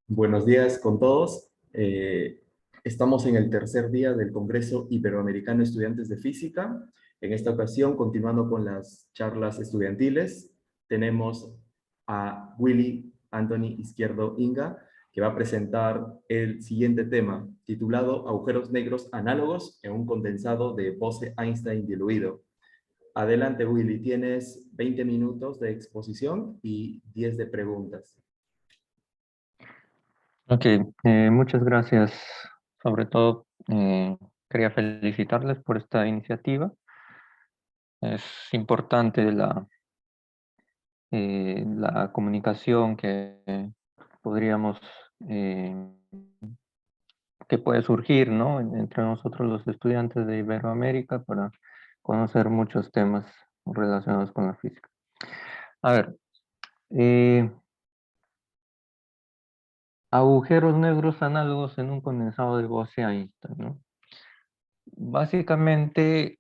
Buenos días con todos. Estamos en el tercer día del Congreso Iberoamericano de Estudiantes de Física. En esta ocasión, continuando con las charlas estudiantiles, tenemos a Willy Anthony Izquierdo Inga, que va a presentar el siguiente tema, titulado Agujeros negros análogos en un condensado de Bose-Einstein diluido. Adelante, Willy, tienes 20 minutos de exposición y 10 de preguntas. Ok, muchas gracias. Sobre todo, quería felicitarles por esta iniciativa. Es importante la comunicación podríamos, eh, que puede surgir, ¿no? Entre nosotros los estudiantes de Iberoamérica para conocer muchos temas relacionados con la física. A ver, agujeros negros análogos en un condensado de Bose-Einstein, ¿no? Básicamente,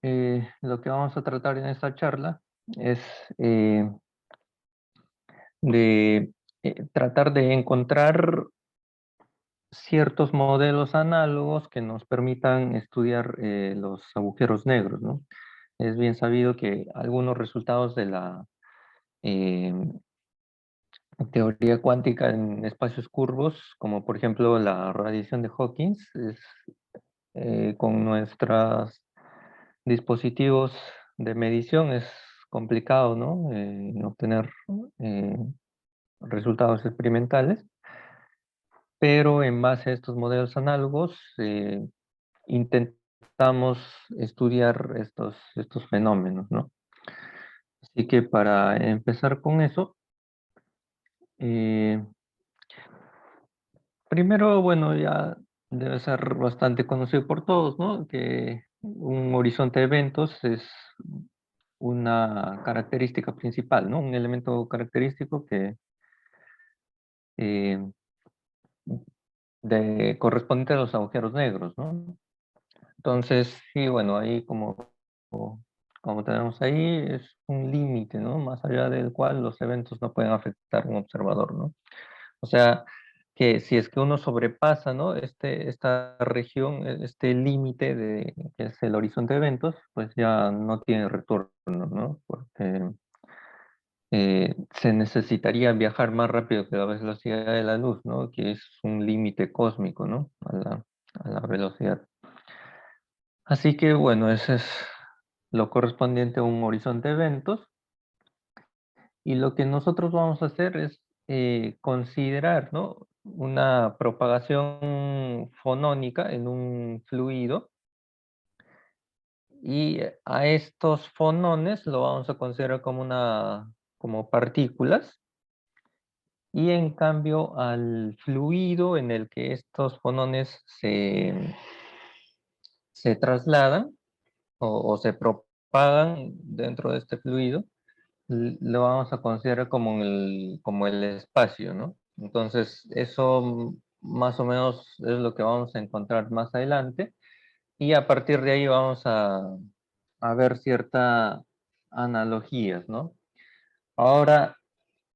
lo que vamos a tratar en esta charla es de tratar de encontrar ciertos modelos análogos que nos permitan estudiar los agujeros negros, ¿no? Es bien sabido que algunos resultados de la eh, teoría cuántica en espacios curvos, como por ejemplo la radiación de Hawking, con nuestros dispositivos de medición es complicado, ¿no? Obtener eh, resultados experimentales, pero en base a estos modelos análogos intentamos estudiar estos fenómenos, ¿no? Así que para empezar con eso, eh, primero, bueno, ya debe ser bastante conocido por todos, ¿no? Que un horizonte de eventos es una característica principal, ¿no? Un elemento característico que eh, correspondiente a los agujeros negros, ¿no? Entonces, sí, bueno, ahí como tenemos ahí, es un límite, ¿no? Más allá del cual los eventos no pueden afectar a un observador, ¿no? O sea, que si es que uno sobrepasa, ¿no? Esta región, este límite que es el horizonte de eventos, pues ya no tiene retorno, ¿no? Porque se necesitaría viajar más rápido que la velocidad de la luz, ¿no? Que es un límite cósmico, ¿no? A la velocidad. Así que, bueno, ese es lo correspondiente a un horizonte de eventos. Y lo que nosotros vamos a hacer es considerar, ¿no? Una propagación fonónica en un fluido. Y a estos fonones lo vamos a considerar como partículas. Y en cambio al fluido en el que estos fonones se trasladan o se propagan dentro de este fluido, lo vamos a considerar como el espacio, ¿no? Entonces, eso más o menos es lo que vamos a encontrar más adelante. Y a partir de ahí vamos a ver ciertas analogías, ¿no? Ahora,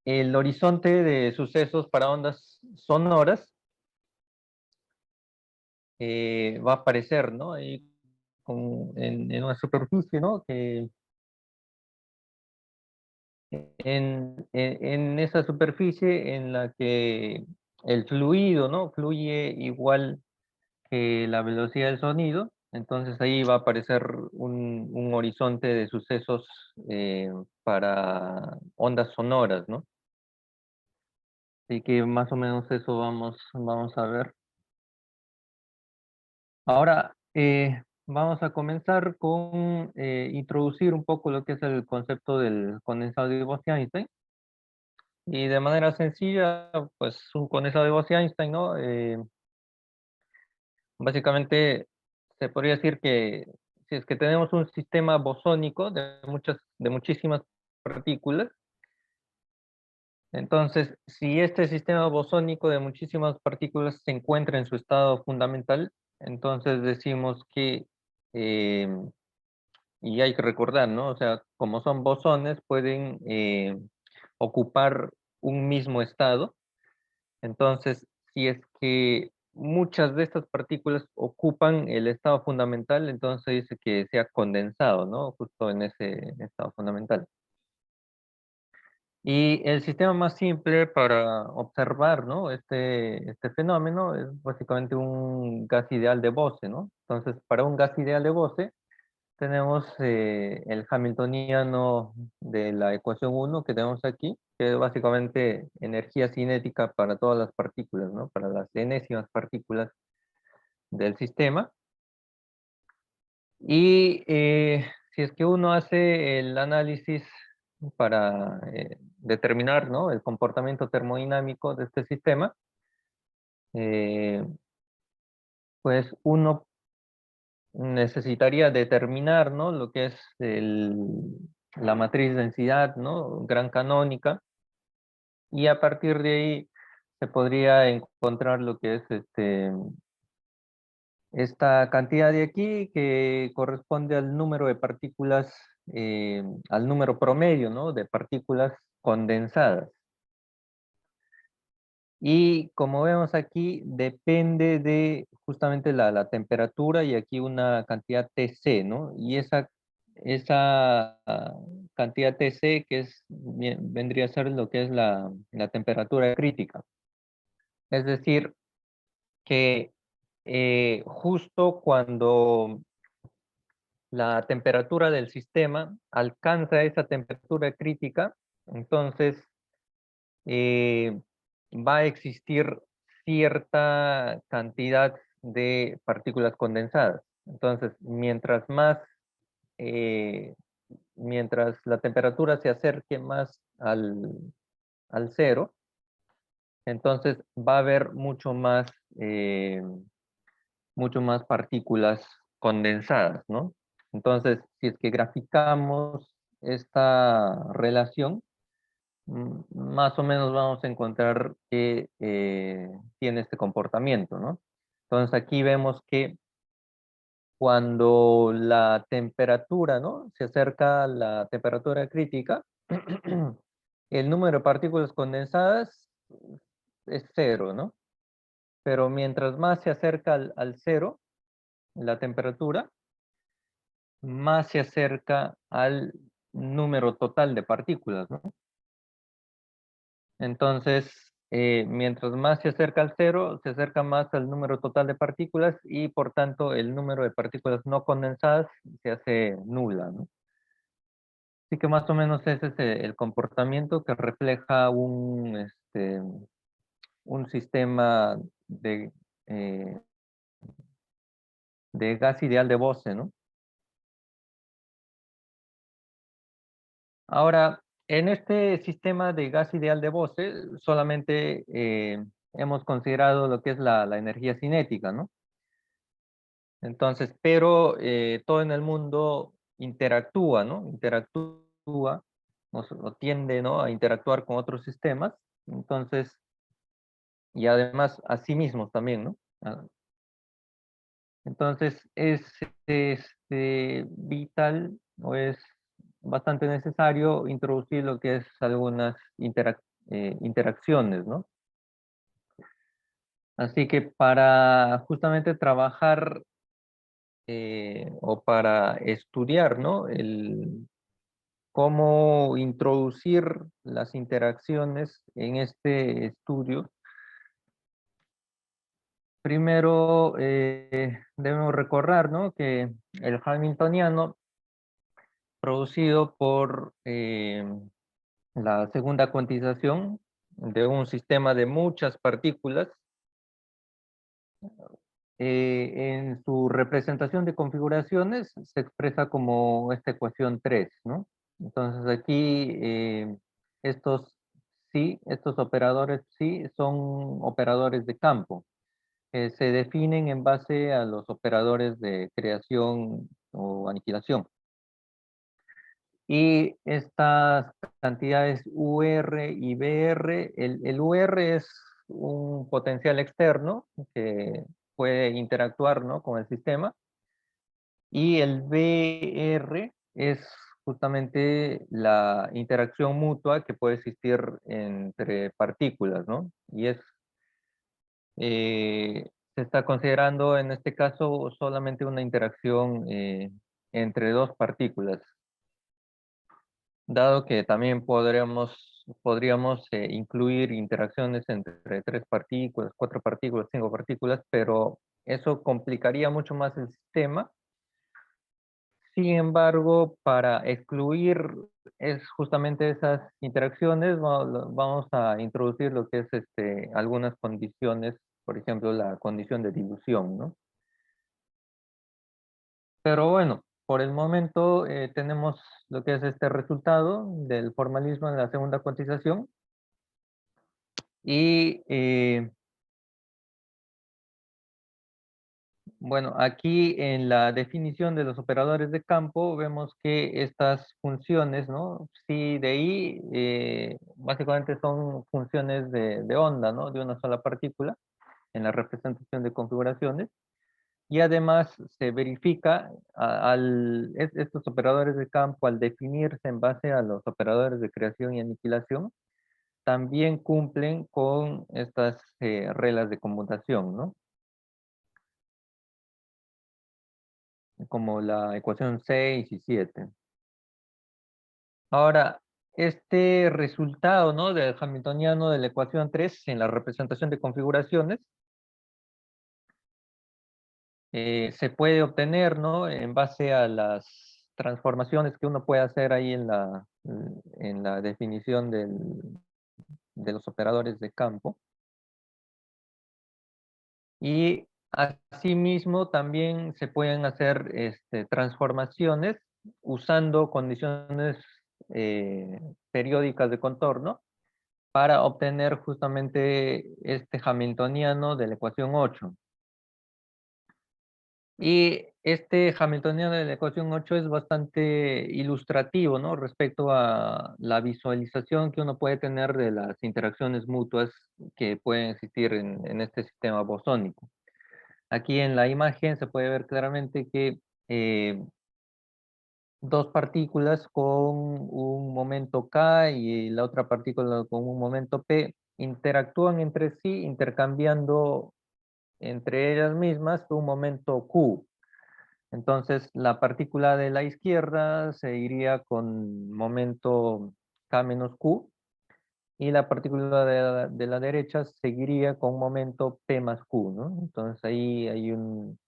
el horizonte de sucesos para ondas sonoras va a aparecer, ¿no? Ahí en una superficie, ¿no? Que en esa superficie en la que el fluido, ¿no? Fluye igual que la velocidad del sonido, entonces ahí va a aparecer un horizonte de sucesos para ondas sonoras, ¿no? Así que más o menos eso vamos a ver. Ahora vamos a comenzar con introducir un poco lo que es el concepto del condensado de Bose-Einstein. Y de manera sencilla, pues un condensado de Bose-Einstein, ¿no? Básicamente se podría decir que si es que tenemos un sistema bosónico de muchísimas partículas, entonces si este sistema bosónico de muchísimas partículas se encuentra en su estado fundamental, entonces decimos que eh, y hay que recordar, ¿no? O sea, como son bosones, pueden ocupar un mismo estado. Entonces, si es que muchas de estas partículas ocupan el estado fundamental, entonces dice que se ha condensado, ¿no? Justo en ese estado fundamental. Y el sistema más simple para observar, ¿no? Este fenómeno es básicamente un gas ideal de Bose, ¿no? Entonces, para un gas ideal de Bose, tenemos el hamiltoniano de la ecuación uno que tenemos aquí, que es básicamente energía cinética para todas las partículas, ¿no? Para las enésimas partículas del sistema. Y si es que uno hace el análisis para determinar, ¿no?, el comportamiento termodinámico de este sistema, eh, pues uno necesitaría determinar, ¿no?, lo que es la matriz densidad, ¿no?, gran canónica, y a partir de ahí se podría encontrar lo que es esta cantidad de aquí, que corresponde al número de partículas, al número promedio, ¿no?, de partículas condensadas. Y como vemos aquí, depende de justamente la temperatura y aquí una cantidad Tc, ¿no? Y esa cantidad Tc, que vendría a ser lo que es la temperatura crítica. Es decir, que justo cuando la temperatura del sistema alcanza esa temperatura crítica, entonces eh, va a existir cierta cantidad de partículas condensadas. Entonces, eh, mientras la temperatura se acerque más al cero, entonces va a haber eh, mucho más partículas condensadas, ¿no? Entonces, si es que graficamos esta relación, más o menos vamos a encontrar que tiene este comportamiento, ¿no? Entonces aquí vemos que cuando la temperatura, ¿no?, se acerca a la temperatura crítica, el número de partículas condensadas es cero, ¿no? Pero mientras más se acerca al cero, la temperatura, más se acerca al número total de partículas, ¿no? Entonces, mientras más se acerca al cero, se acerca más al número total de partículas y por tanto el número de partículas no condensadas se hace nula, ¿no? Así que más o menos ese es el comportamiento que refleja un sistema eh, de gas ideal de Bose, ¿no? Ahora, en este sistema de gas ideal de Bose, solamente hemos considerado lo que es la energía cinética, ¿no? Entonces, pero todo en el mundo interactúa, ¿no? Interactúa o tiende, ¿no?, a interactuar con otros sistemas. Entonces, y además a sí mismos también, ¿no? Entonces, es vital o es bastante necesario introducir lo que es algunas interacciones, ¿no? Así que para justamente trabajar o para estudiar, ¿no?, cómo introducir las interacciones en este estudio, primero debemos recordar, ¿no?, que el hamiltoniano producido por la segunda cuantización de un sistema de muchas partículas, en su representación de configuraciones se expresa como esta ecuación 3, ¿no? Entonces aquí estos operadores sí son operadores de campo, que se definen en base a los operadores de creación o aniquilación. Y estas cantidades UR y BR, el UR es un potencial externo que puede interactuar, ¿no?, con el sistema, Y el BR es justamente la interacción mutua que puede existir entre partículas, ¿no? Y se está considerando en este caso solamente una interacción entre dos partículas, dado que también podríamos incluir interacciones entre tres partículas, cuatro partículas, cinco partículas, pero eso complicaría mucho más el sistema. Sin embargo, para excluir es justamente esas interacciones, vamos a introducir lo que es algunas condiciones, por ejemplo, la condición de dilución, ¿no? Pero bueno, por el momento tenemos lo que es este resultado del formalismo en la segunda cuantización. Y bueno, aquí en la definición de los operadores de campo vemos que estas funciones, ¿no? Psi de I, básicamente son funciones de onda, ¿no? De una sola partícula en la representación de configuraciones. Y además se verifica estos operadores de campo al definirse en base a los operadores de creación y aniquilación, también cumplen con estas reglas de conmutación, ¿no? Como la ecuación 6 y 7. Ahora, este resultado, ¿no? Del hamiltoniano de la ecuación 3 en la representación de configuraciones se puede obtener, ¿no? En base a las transformaciones que uno puede hacer ahí en la definición de los operadores de campo. Y asimismo también se pueden hacer transformaciones usando condiciones periódicas de contorno para obtener justamente este hamiltoniano de la ecuación 8. Y este hamiltoniano de la ecuación 8 es bastante ilustrativo, ¿no? Respecto a la visualización que uno puede tener de las interacciones mutuas que pueden existir en este sistema bosónico. Aquí en la imagen se puede ver claramente que dos partículas con un momento K y la otra partícula con un momento P interactúan entre sí, intercambiando entre ellas mismas un momento Q. Entonces, la partícula de la izquierda se iría con momento K menos Q y la partícula de la derecha seguiría con momento P más Q, ¿no? Entonces, ahí hay un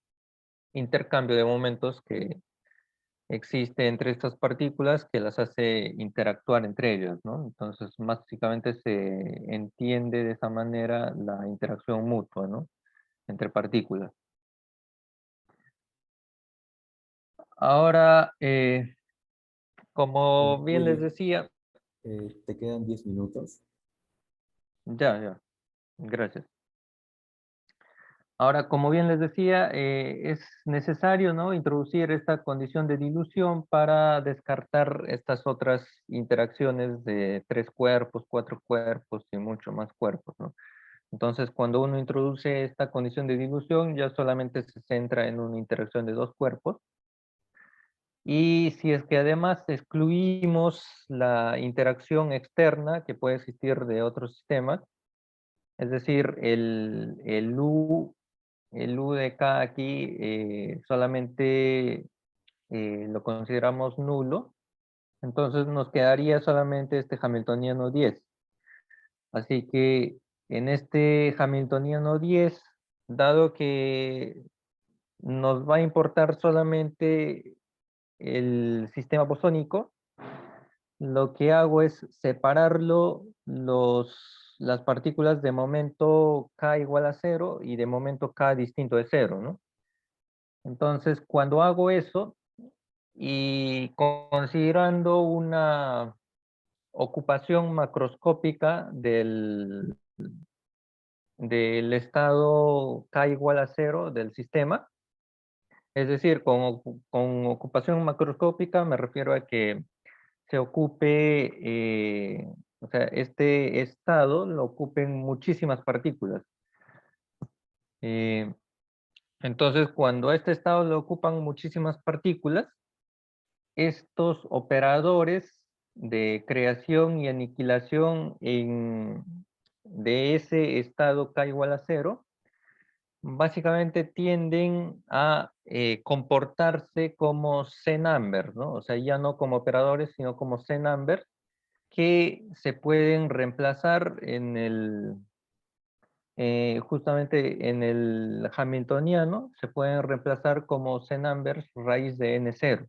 intercambio de momentos que existe entre estas partículas que las hace interactuar entre ellas, ¿no? Entonces, básicamente se entiende de esa manera la interacción mutua, ¿no? Entre partículas. Ahora, como bien les Willy, decía, te quedan 10 minutos. ya, gracias. Ahora, como bien les decía, es necesario, ¿no? Introducir esta condición de dilución para descartar estas otras interacciones de tres cuerpos, cuatro cuerpos y mucho más cuerpos, ¿no? Entonces, cuando uno introduce esta condición de dilución, ya solamente se centra en una interacción de dos cuerpos. Y si es que además excluimos la interacción externa que puede existir de otros sistemas, es decir, el U de K aquí solamente lo consideramos nulo, entonces nos quedaría solamente este hamiltoniano 10. Así que en este hamiltoniano 10, dado que nos va a importar solamente el sistema bosónico, lo que hago es separarlo las partículas de momento K igual a cero y de momento K distinto de cero, ¿no? Entonces, cuando hago eso y considerando una ocupación macroscópica del estado K igual a cero del sistema, es decir, con ocupación macroscópica me refiero a que se ocupe, o sea, este estado lo ocupen muchísimas partículas. Eh, Entonces, cuando este estado lo ocupan muchísimas partículas, estos operadores de creación y aniquilación de ese estado K igual a cero, básicamente tienden a comportarse como C-numbers, ¿no? O sea, ya no como operadores, sino como C-numbers, que se pueden reemplazar justamente en el hamiltoniano, se pueden reemplazar como C-numbers raíz de n0.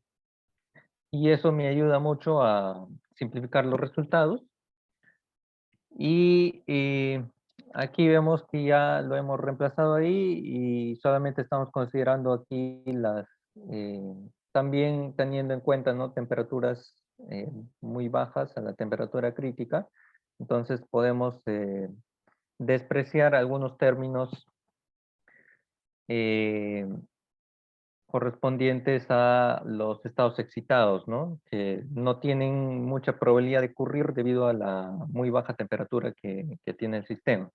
Y eso me ayuda mucho a simplificar los resultados. Y aquí vemos que ya lo hemos reemplazado ahí y solamente estamos considerando aquí también teniendo en cuenta, ¿no?, temperaturas muy bajas a la temperatura crítica. Entonces podemos despreciar algunos términos eh, correspondientes a los estados excitados, ¿no? Que no tienen mucha probabilidad de ocurrir debido a la muy baja temperatura que tiene el sistema.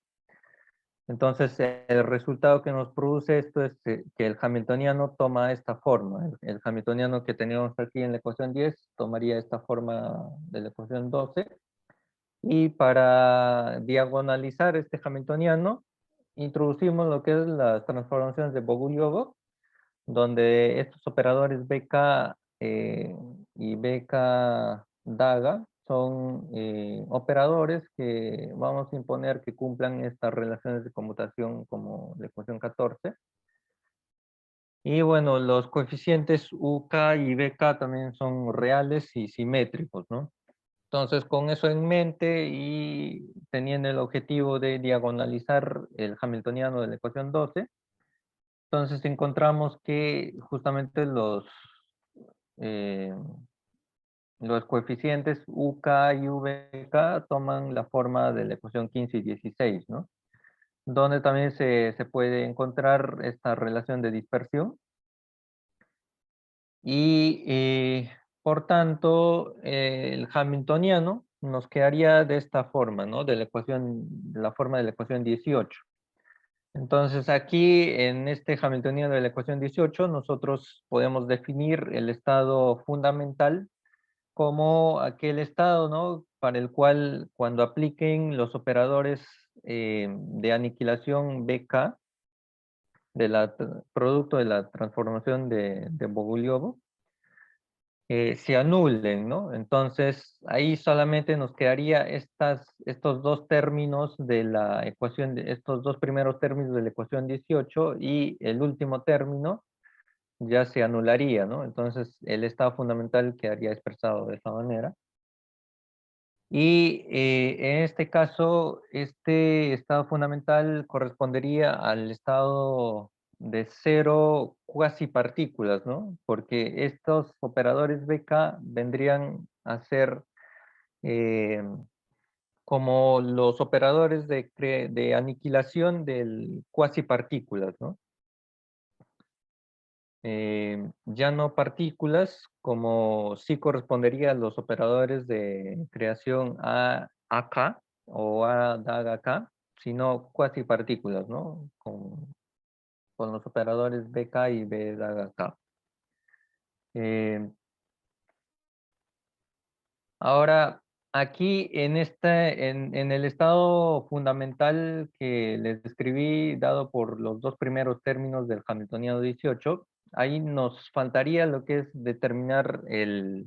Entonces, el resultado que nos produce esto es que el hamiltoniano toma esta forma. El hamiltoniano que teníamos aquí en la ecuación 10 tomaría esta forma de la ecuación 12. Y para diagonalizar este hamiltoniano, introducimos lo que es las transformaciones de Bogoliubov, donde estos operadores BK y BK Daga son operadores que vamos a imponer que cumplan estas relaciones de conmutación como la ecuación 14. Y bueno, los coeficientes UK y BK también son reales y simétricos, ¿no? Entonces, con eso en mente y teniendo el objetivo de diagonalizar el hamiltoniano de la ecuación 12, entonces encontramos que justamente eh, los coeficientes UK y VK toman la forma de la ecuación 15 y 16, ¿no? Donde también se puede encontrar esta relación de dispersión. Y por tanto, el hamiltoniano nos quedaría de esta forma, ¿no? De la forma de la ecuación 18. Entonces aquí en este hamiltoniano de la ecuación 18 nosotros podemos definir el estado fundamental como aquel estado, ¿no?, para el cual cuando apliquen los operadores de aniquilación BK producto de la transformación de Bogoliubov se anulen, ¿no? Entonces ahí solamente nos quedaría estos dos términos de la ecuación, estos dos primeros términos de la ecuación 18 y el último término ya se anularía, ¿no? Entonces el estado fundamental quedaría expresado de esta manera. Y en este caso, este estado fundamental correspondería al estado de cero cuasi partículas, ¿no? Porque estos operadores BK vendrían a ser eh, como los operadores de aniquilación del cuasi partículas, ¿no? Ya no partículas, como sí correspondería a los operadores de creación AK o A DAG AK, sino cuasi partículas, ¿no? Con los operadores BK y B DAG AK. Ahora, aquí en el estado fundamental que les describí, dado por los dos primeros términos del hamiltoniano 18, ahí nos faltaría lo que es determinar eh,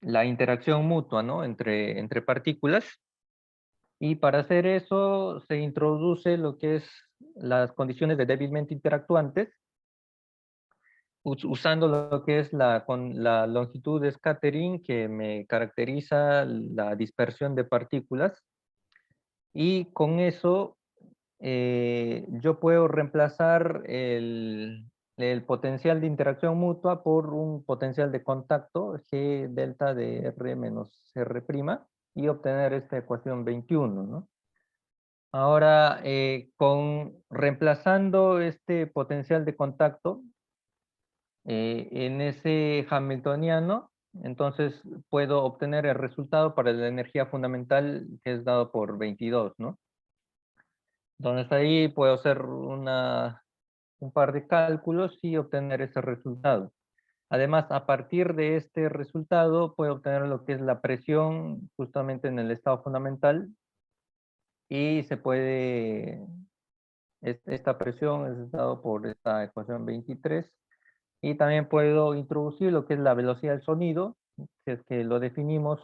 la interacción mutua, ¿no?, entre partículas. Y para hacer eso se introduce lo que es las condiciones de débilmente interactuantes, usando lo que es con la longitud de scattering que me caracteriza la dispersión de partículas. Y con eso yo puedo reemplazar el potencial de interacción mutua por un potencial de contacto G delta de R menos R' y obtener esta ecuación 21, ¿no? Ahora, reemplazando este potencial de contacto en ese hamiltoniano, entonces puedo obtener el resultado para la energía fundamental que es dado por 22, ¿no? Entonces ahí puedo hacer un par de cálculos y obtener ese resultado. Además, a partir de este resultado, puedo obtener lo que es la presión justamente en el estado fundamental y se puede, esta presión es dado por esta ecuación 23 y también puedo introducir lo que es la velocidad del sonido, si es que lo definimos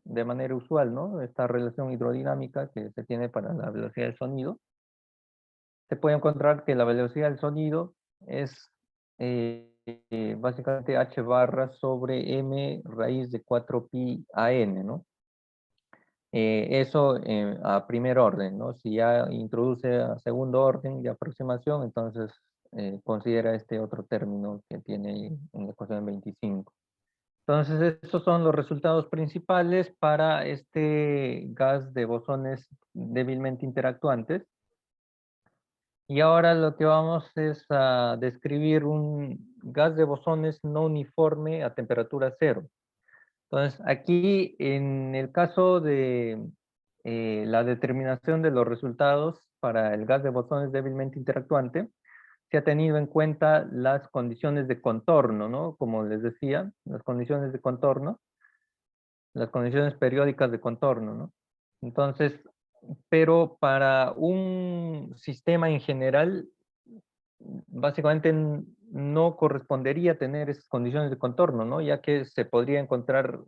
de manera usual, ¿no? Esta relación hidrodinámica que se tiene para la velocidad del sonido. Se puede encontrar que la velocidad del sonido es básicamente h barra sobre m raíz de 4 pi a n, ¿no? Eso a primer orden, ¿no? Si ya introduce a segundo orden de aproximación, entonces considera este otro término que tiene ahí en la ecuación 25. Entonces, estos son los resultados principales para este gas de bosones débilmente interactuantes. Y ahora lo que vamos es a describir un gas de bosones no uniforme a temperatura cero. Entonces, aquí en el caso de la determinación de los resultados para el gas de bosones débilmente interactuante, se ha tenido en cuenta las condiciones de contorno, ¿no? Como les decía, las condiciones de contorno, las condiciones periódicas de contorno, ¿no? Entonces, pero para un sistema en general, básicamente no correspondería tener esas condiciones de contorno, ¿no? Ya que se podría encontrar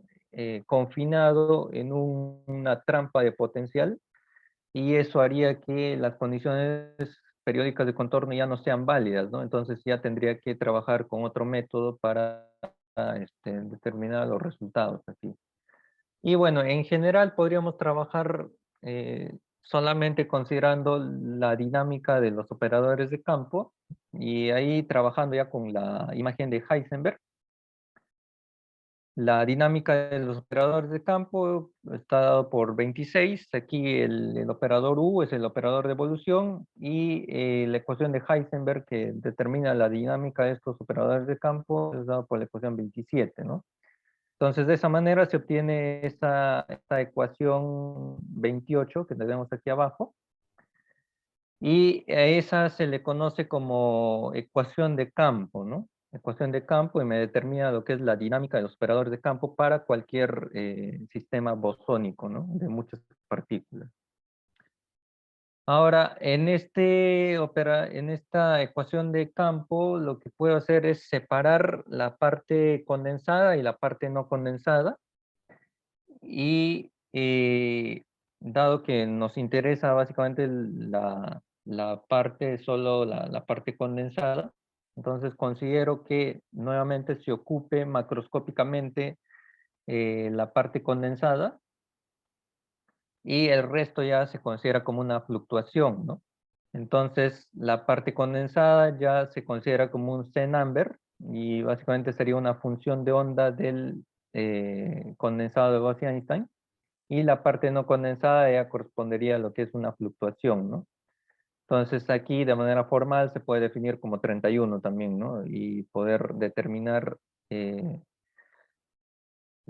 confinado en una trampa de potencial y eso haría que las condiciones periódicas de contorno ya no sean válidas, ¿no? Entonces ya tendría que trabajar con otro método para determinar los resultados aquí. Y bueno, en general podríamos trabajar solamente considerando la dinámica de los operadores de campo y ahí trabajando ya con la imagen de Heisenberg. La dinámica de los operadores de campo está dado por 26. Aquí el operador U es el operador de evolución y la ecuación de Heisenberg que determina la dinámica de estos operadores de campo es dado por la ecuación 27, ¿no? Entonces, de esa manera se obtiene esta ecuación 28 que tenemos aquí abajo, y a esa se le conoce como ecuación de campo, ¿no? Ecuación de campo y me determina lo que es la dinámica de los operadores de campo para cualquier sistema bosónico, ¿no? De muchas partículas. Ahora, en esta ecuación de campo, lo que puedo hacer es separar la parte condensada y la parte no condensada. Y dado que nos interesa básicamente la parte, solo la parte condensada, entonces considero que nuevamente se ocupe macroscópicamente la parte condensada y el resto ya se considera como una fluctuación, ¿no? Entonces la parte condensada ya se considera como un C-number y básicamente sería una función de onda del condensado de Gauss-Einstein. Y la parte no condensada ya correspondería a lo que es una fluctuación, ¿no? Entonces aquí de manera formal se puede definir como 31 también, ¿no? Y poder determinar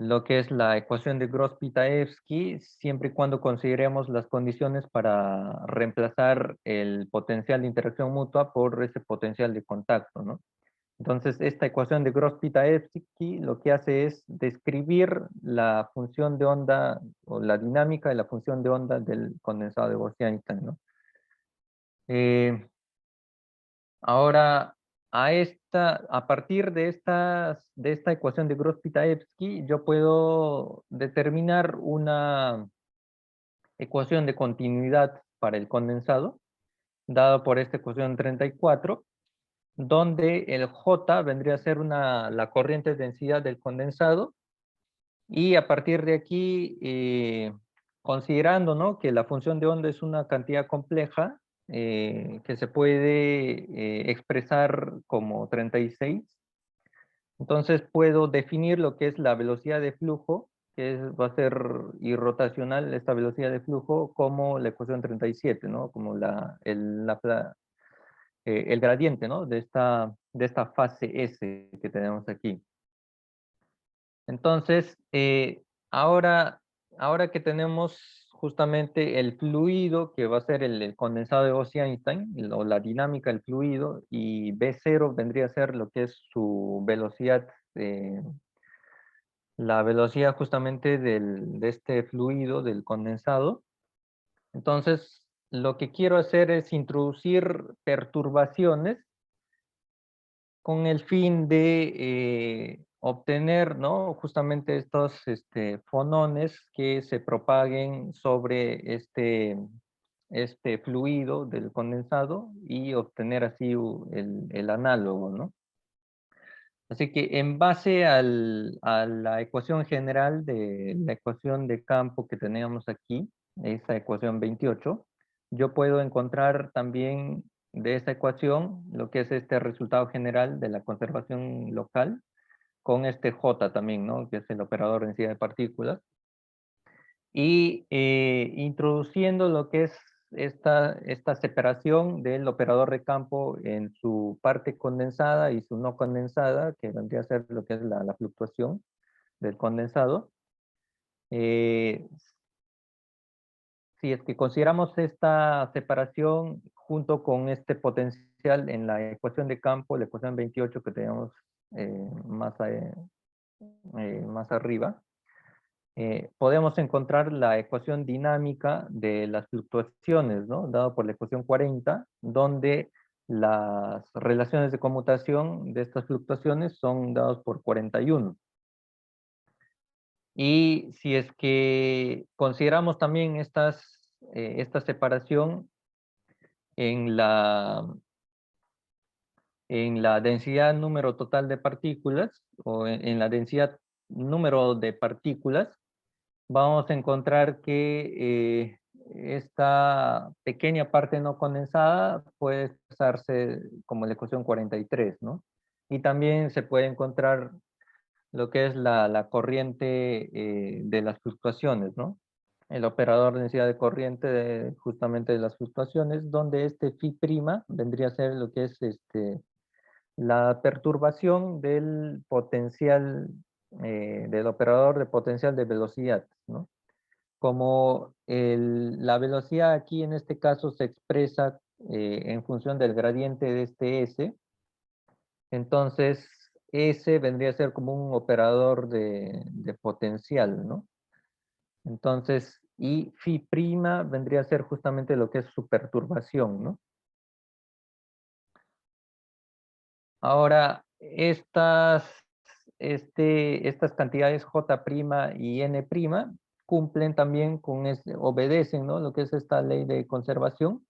lo que es la ecuación de Gross-Pitaevsky siempre y cuando consideremos las condiciones para reemplazar el potencial de interacción mutua por ese potencial de contacto, ¿no? Entonces, esta ecuación de Gross-Pitaevsky lo que hace es describir la función de onda o la dinámica de la función de onda del condensado de Gauss-Einstein, ¿no? Eh, Ahora, a partir de esta ecuación de Gross-Pitaevsky, yo puedo determinar una ecuación de continuidad para el condensado, dado por esta ecuación 34, donde el J vendría a ser la corriente de densidad del condensado, y a partir de aquí, considerando, ¿no?, que la función de onda es una cantidad compleja, que se puede expresar como 36, entonces puedo definir lo que es la velocidad de flujo, va a ser irrotacional esta velocidad de flujo, como la ecuación 37, ¿no? Como el gradiente, ¿no? De esta fase S que tenemos aquí. Entonces, ahora que tenemos justamente el fluido que va a ser el condensado de Bose-Einstein, o la dinámica del fluido, y B0 vendría a ser lo que es su velocidad, la velocidad justamente de este fluido, del condensado. Entonces, lo que quiero hacer es introducir perturbaciones con el fin de obtener, ¿no? Justamente estos fonones que se propaguen sobre este fluido del condensado y obtener así el análogo, ¿no? Así que en base a la ecuación general de la ecuación de campo que teníamos aquí, esa ecuación 28, yo puedo encontrar también de esa ecuación lo que es este resultado general de la conservación local con este J también, ¿no? Que es el operador de densidad de partículas. Y introduciendo lo que es esta separación del operador de campo en su parte condensada y su no condensada, que vendría a ser lo que es la fluctuación del condensado. Eh, si es que consideramos esta separación junto con este potencial en la ecuación de campo, la ecuación 28 que tenemos más arriba, podemos encontrar la ecuación dinámica de las fluctuaciones, ¿no? Dado por la ecuación 40, donde las relaciones de conmutación de estas fluctuaciones son dadas por 41. Y si es que consideramos también esta separación en la densidad número total de partículas, o en la densidad número de partículas, vamos a encontrar que esta pequeña parte no condensada puede expresarse como la ecuación 43, ¿no? Y también se puede encontrar lo que es la corriente de las fluctuaciones, ¿no? El operador de densidad de corriente justamente de las fluctuaciones, donde este phi' vendría a ser lo que es la perturbación del potencial, del operador de potencial de velocidad, ¿no? Como la velocidad aquí en este caso se expresa en función del gradiente de este S, entonces S vendría a ser como un operador de potencial, ¿no? Entonces, y phi' vendría a ser justamente lo que es su perturbación, ¿no? Ahora, estas cantidades J' y N' cumplen también obedecen, ¿no? Lo que es esta ley de conservación,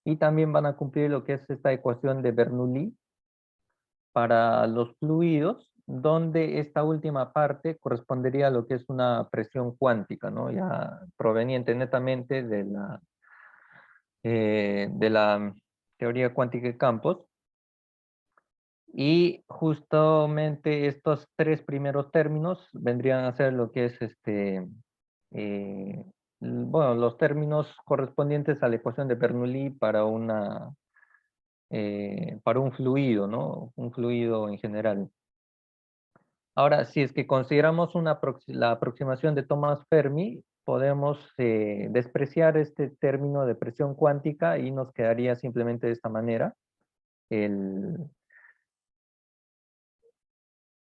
y también van a cumplir lo que es esta ecuación de Bernoulli para los fluidos, donde esta última parte correspondería a lo que es una presión cuántica, ¿no? Ya proveniente netamente de la teoría cuántica de campos. Y justamente estos tres primeros términos vendrían a ser lo que es bueno, los términos correspondientes a la ecuación de Bernoulli para un fluido, ¿no? Un fluido en general. Ahora, si es que consideramos la aproximación de Thomas Fermi, podemos despreciar este término de presión cuántica y nos quedaría simplemente de esta manera.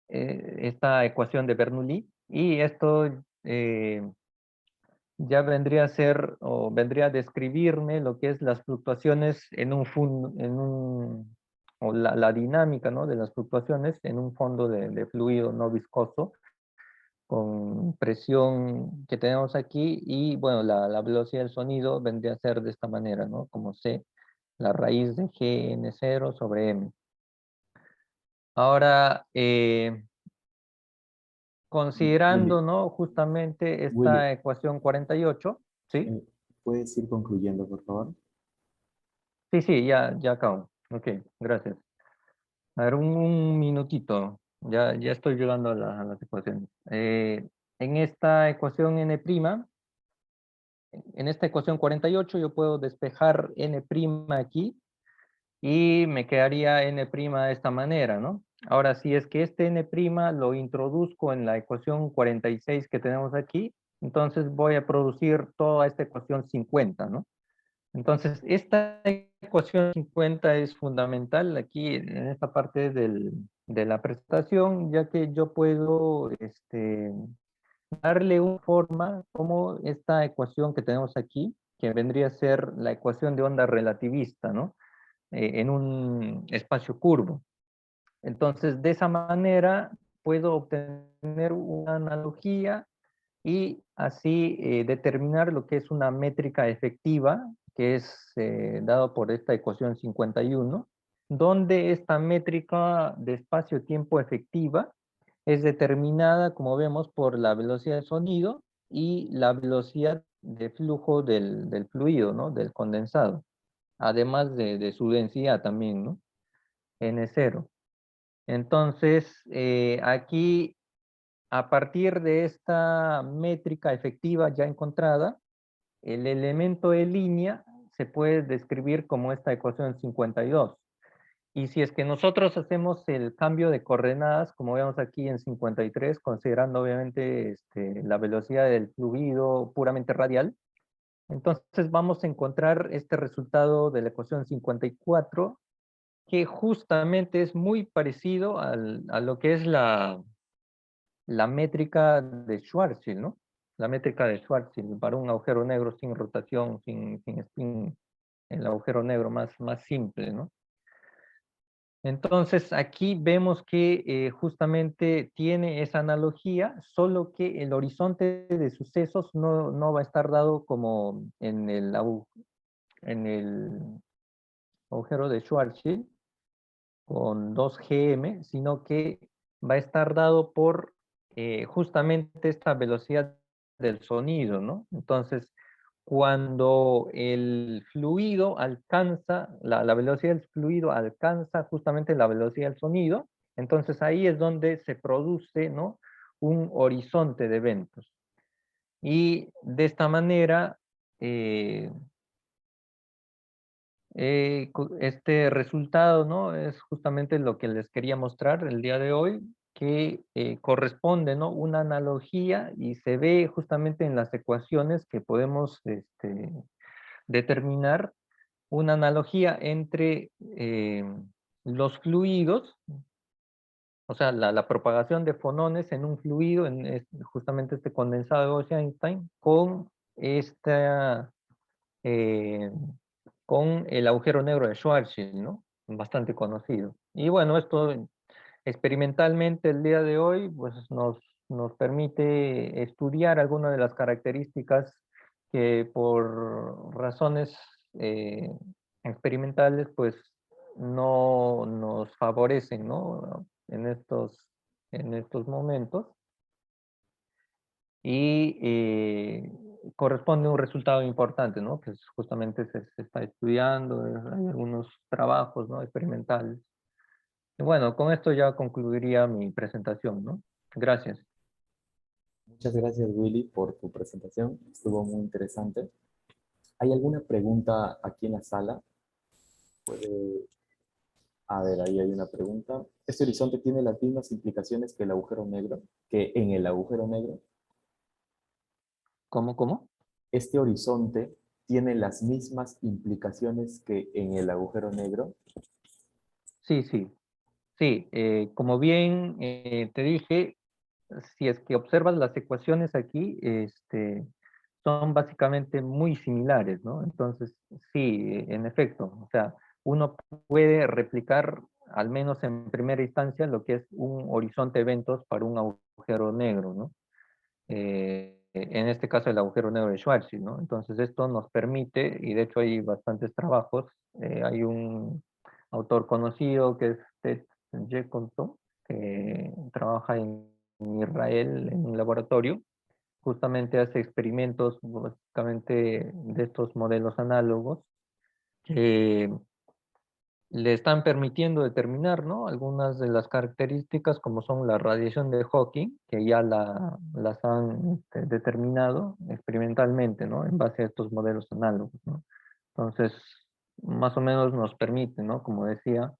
Esta ecuación de Bernoulli, y esto ya vendría a ser o vendría a describirme lo que es las fluctuaciones o la dinámica, ¿no? De las fluctuaciones en un fondo de fluido no viscoso con presión que tenemos aquí, y bueno, la velocidad del sonido vendría a ser de esta manera, ¿no? Como C, la raíz de Gn0 sobre M. Ahora, considerando, Willy, ¿no? Justamente Willy, esta ecuación 48, ¿sí? eh, ¿puedes ir concluyendo, por favor? Sí, sí, ya acabo. Ok, gracias. A ver, un minutito. Ya estoy llegando a las ecuaciones. En esta ecuación n', en esta ecuación 48 yo puedo despejar n' aquí y me quedaría n' de esta manera, ¿no? Ahora, si es que este n' lo introduzco en la ecuación 46 que tenemos aquí, entonces voy a producir toda esta ecuación 50, ¿no? Entonces, esta ecuación 50 es fundamental aquí en esta parte de la presentación, ya que yo puedo darle una forma como esta ecuación que tenemos aquí, que vendría a ser la ecuación de onda relativista, ¿no? En un espacio curvo. Entonces, de esa manera puedo obtener una analogía y así determinar lo que es una métrica efectiva, que es dado por esta ecuación 51, donde esta métrica de espacio-tiempo efectiva es determinada, como vemos, por la velocidad del sonido y la velocidad de flujo del fluido, ¿no? Del condensado, además de su densidad también, ¿no? N0. Entonces, aquí, a partir de esta métrica efectiva ya encontrada, el elemento de línea se puede describir como esta ecuación 52. Y si es que nosotros hacemos el cambio de coordenadas, como vemos aquí en 53, considerando obviamente la velocidad del fluido puramente radial, entonces vamos a encontrar este resultado de la ecuación 54, que justamente es muy parecido a lo que es la métrica de Schwarzschild, ¿no? La métrica de Schwarzschild para un agujero negro sin rotación, sin spin, el agujero negro más simple, ¿no? Entonces, aquí vemos que justamente tiene esa analogía, solo que el horizonte de sucesos no va a estar dado como en el agujero de Schwarzschild con 2 gm, sino que va a estar dado por justamente esta velocidad del sonido, ¿no? Entonces, cuando el fluido alcanza, la velocidad del fluido alcanza justamente la velocidad del sonido, entonces ahí es donde se produce, ¿no? Un horizonte de eventos. Y de esta manera, este resultado, ¿no? Es justamente lo que les quería mostrar el día de hoy, que corresponde, ¿no? Una analogía y se ve justamente en las ecuaciones que podemos determinar una analogía entre los fluidos, o sea, la propagación de fonones en un fluido, justamente este condensado de Bose-Einstein, con esta eh, con el agujero negro de Schwarzschild, ¿no? Bastante conocido. Y bueno, esto experimentalmente el día de hoy pues nos permite estudiar algunas de las características que por razones eh, experimentales pues no nos favorecen, ¿no? En estos momentos. Y corresponde a un resultado importante, ¿no? Que justamente se está estudiando, hay algunos trabajos, ¿no? Experimentales. Y bueno, con esto ya concluiría mi presentación, ¿no? Gracias. Muchas gracias, Willy, por tu presentación. Estuvo muy interesante. ¿Hay alguna pregunta aquí en la sala? Puede... A ver, ahí hay una pregunta. ¿Este horizonte tiene las mismas implicaciones que el agujero negro? ¿Que en el agujero negro? ¿Cómo? ¿Este horizonte tiene las mismas implicaciones que en el agujero negro? Sí, sí. Sí, como bien te dije, si es que observas las ecuaciones aquí, son básicamente muy similares, ¿no? Entonces, sí, en efecto, o sea, uno puede replicar, al menos en primera instancia, lo que es un horizonte de eventos para un agujero negro, ¿no? En este caso, el agujero negro de Schwarzschild, ¿no? Entonces, esto nos permite, y de hecho hay bastantes trabajos, hay un autor conocido que es Ted Jacobson, que trabaja en Israel en un laboratorio, justamente hace experimentos básicamente de estos modelos análogos que le están permitiendo determinar, ¿no? Algunas de las características como son la radiación de Hawking, que ya las han determinado experimentalmente, ¿no? En base a estos modelos análogos, ¿no? Entonces, más o menos nos permite, ¿no? Como decía,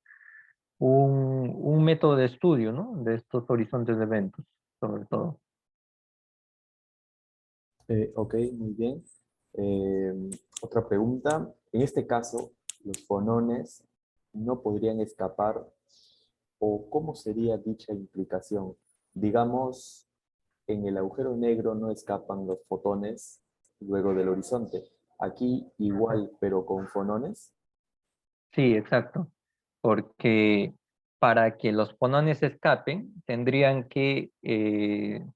un método de estudio, ¿no? De estos horizontes de eventos, sobre todo. Ok, muy bien. Eh, Otra pregunta. En este caso, los fonones no podrían escapar, o ¿cómo sería dicha implicación? Digamos, en el agujero negro no escapan los fotones luego del horizonte. Aquí igual, pero con fonones. Sí, exacto. Porque para que los fonones escapen, tendrían que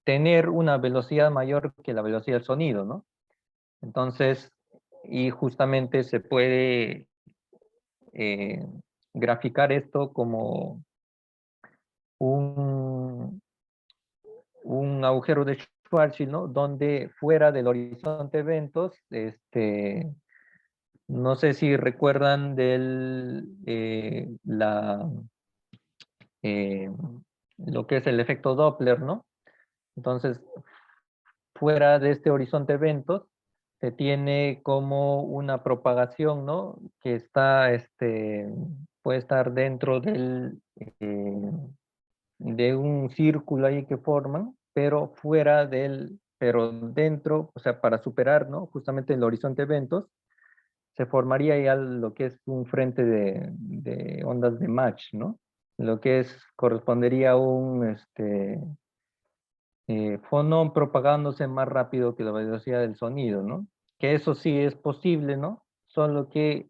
tener una velocidad mayor que la velocidad del sonido, ¿no? Entonces, y justamente se puede eh, graficar esto como un, un agujero de Schwarzschild, ¿no? Donde fuera del horizonte de eventos, no sé si recuerdan eh, lo que es el efecto Doppler, ¿no? Entonces, fuera de este horizonte de eventos, se tiene como una propagación, ¿no? Que está, puede estar dentro de un círculo ahí que forman, pero fuera pero dentro, o sea, para superar, ¿no? Justamente el horizonte de eventos, se formaría ya lo que es un frente de ondas de Mach, ¿no? Lo que correspondería a un fonón propagándose más rápido que la velocidad del sonido, ¿no? Que eso sí es posible, ¿no? Solo que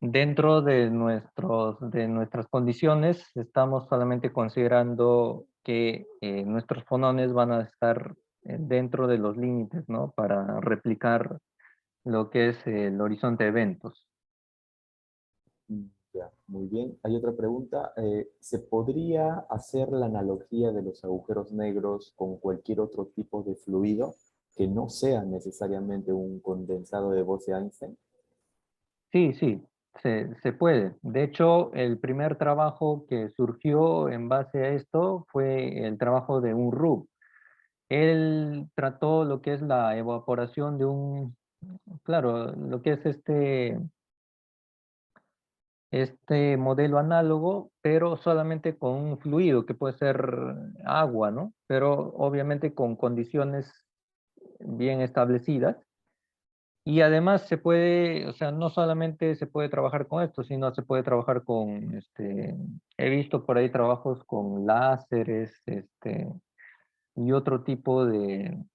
dentro de nuestras condiciones estamos solamente considerando que nuestros fonones van a estar dentro de los límites, ¿no? Para replicar lo que es el horizonte de eventos. Ya, muy bien. Hay otra pregunta. ¿Se podría hacer la analogía de los agujeros negros con cualquier otro tipo de fluido que no sea necesariamente un condensado de Bose-Einstein? Sí, sí, se puede. De hecho, el primer trabajo que surgió en base a esto fue el trabajo de un Unruh. Él trató lo que es la evaporación de claro, lo que es este modelo análogo, pero solamente con un fluido que puede ser agua, ¿no? Pero obviamente con condiciones bien establecidas. Y además se puede, o sea, no solamente se puede trabajar con esto, sino se puede trabajar con, he visto por ahí trabajos con láseres, y otro tipo de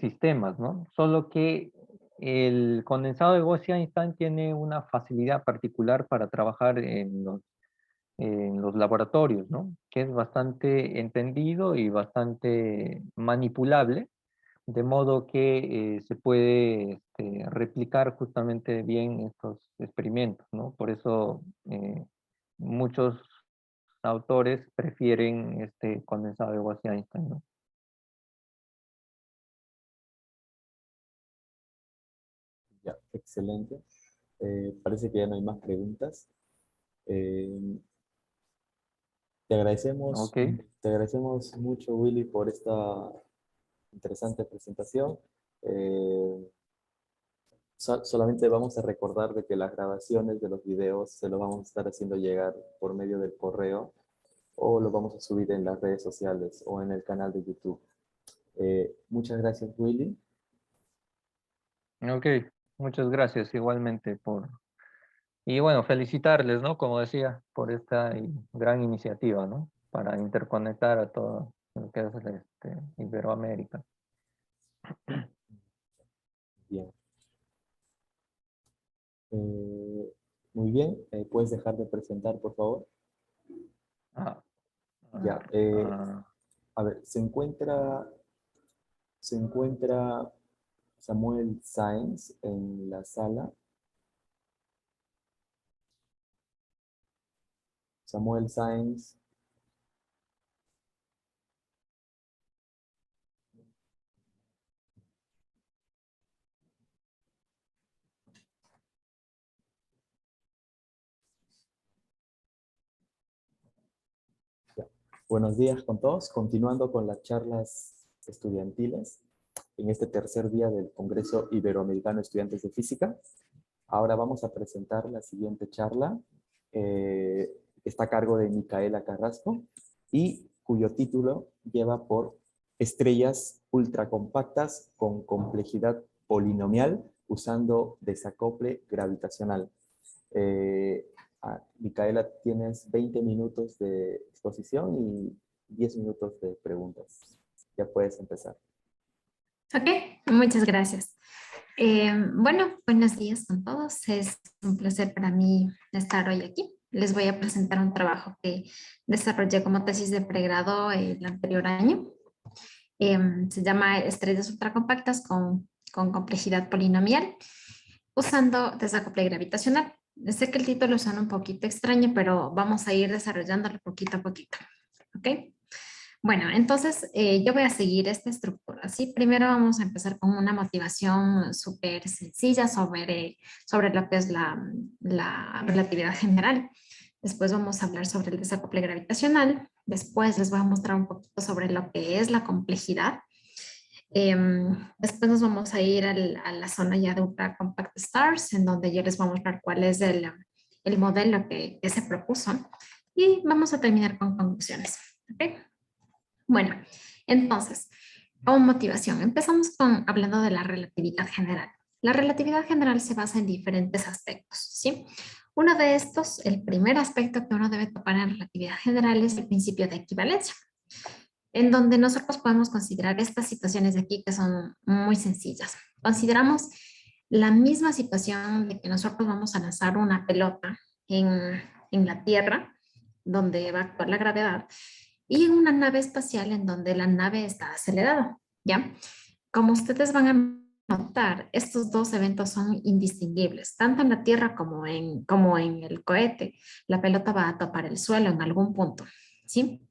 sistemas, ¿no? Solo que el condensado de Gauss-Einstein tiene una facilidad particular para trabajar en los laboratorios, ¿no? Que es bastante entendido y bastante manipulable, de modo que se puede replicar justamente bien estos experimentos, ¿no? Por eso muchos autores prefieren este condensado de Gauss-Einstein, ¿no? Ya, excelente. Parece que ya no hay más preguntas. Eh, te agradecemos, Ok, te agradecemos mucho, Willy, por esta interesante presentación. Eh, Solamente vamos a recordar de que las grabaciones de los videos se los vamos a estar haciendo llegar por medio del correo, o lo vamos a subir en las redes sociales o en el canal de YouTube. Muchas gracias, Willy. ok, muchas gracias igualmente y bueno, felicitarles, ¿no? Como decía, por esta gran iniciativa, ¿no? Para interconectar a todo lo que es Iberoamérica. Bien. Muy bien. ¿Puedes dejar de presentar, por favor? Ah, Ya. ah, ah, A ver, se encuentra Samuel Sáenz en la sala. Samuel Sáenz. Ya. Buenos días con todos. Continuando con las charlas estudiantiles en este tercer día del Congreso Iberoamericano de Estudiantes de Física. Ahora vamos a presentar la siguiente charla, que está a cargo de Micaela Carrasco y cuyo título lleva por estrellas ultracompactas con complejidad polinomial usando desacople gravitacional. Micaela, tienes 20 minutos de exposición y 10 minutos de preguntas. Ya puedes empezar. Ok, muchas gracias. Bueno, buenos días con todos. Es un placer para mí estar hoy aquí. Les voy a presentar un trabajo que desarrollé como tesis de pregrado el anterior año. Se llama Estrellas ultracompactas con complejidad polinomial usando desacople gravitacional. Sé que el título suena un poquito extraño, pero vamos a ir desarrollándolo poquito a poquito. ¿Ok? Bueno, entonces yo voy a seguir esta estructura, ¿sí? Primero vamos a empezar con una motivación súper sencilla sobre lo que es la relatividad general. Después vamos a hablar sobre el desacople gravitacional. Después les voy a mostrar un poquito sobre lo que es la complejidad. Después nos vamos a ir a la zona ya de ultra compact stars, en donde yo les voy a mostrar cuál es el modelo que se propuso. Y vamos a terminar con conclusiones. ¿Ok? Bueno, entonces, como motivación, empezamos hablando de la relatividad general. La relatividad general se basa en diferentes aspectos, ¿sí? Uno de estos, el primer aspecto que uno debe topar en relatividad general es el principio de equivalencia, en donde nosotros podemos considerar estas situaciones de aquí que son muy sencillas. Consideramos la misma situación de que nosotros vamos a lanzar una pelota en la Tierra, donde va a actuar la gravedad, y en una nave espacial en donde la nave está acelerada, ¿ya? Como ustedes van a notar, estos dos eventos son indistinguibles, tanto en la Tierra como en el cohete. La pelota va a topar el suelo en algún punto, ¿sí?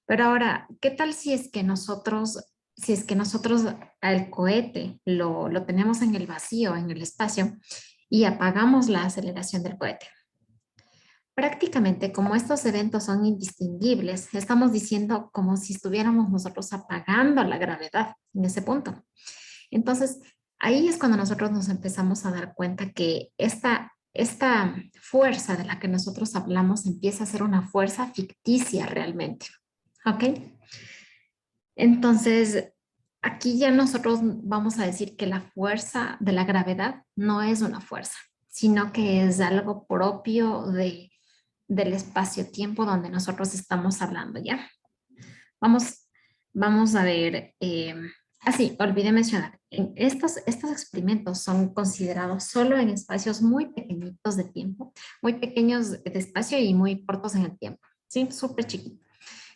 Pero ahora, ¿qué tal si es que nosotros al cohete lo tenemos en el vacío, en el espacio, y apagamos la aceleración del cohete? Prácticamente, como estos eventos son indistinguibles, estamos diciendo como si estuviéramos nosotros apagando la gravedad en ese punto. Entonces, ahí es cuando nosotros nos empezamos a dar cuenta que esta fuerza de la que nosotros hablamos empieza a ser una fuerza ficticia realmente. ¿Ok? Entonces, aquí ya nosotros vamos a decir que la fuerza de la gravedad no es una fuerza, sino que es algo propio del espacio-tiempo donde nosotros estamos hablando, ¿ya? Vamos a ver, olvidé mencionar, estos experimentos son considerados solo en espacios muy pequeñitos de tiempo, muy pequeños de espacio y muy cortos en el tiempo, ¿sí? Súper chiquitos.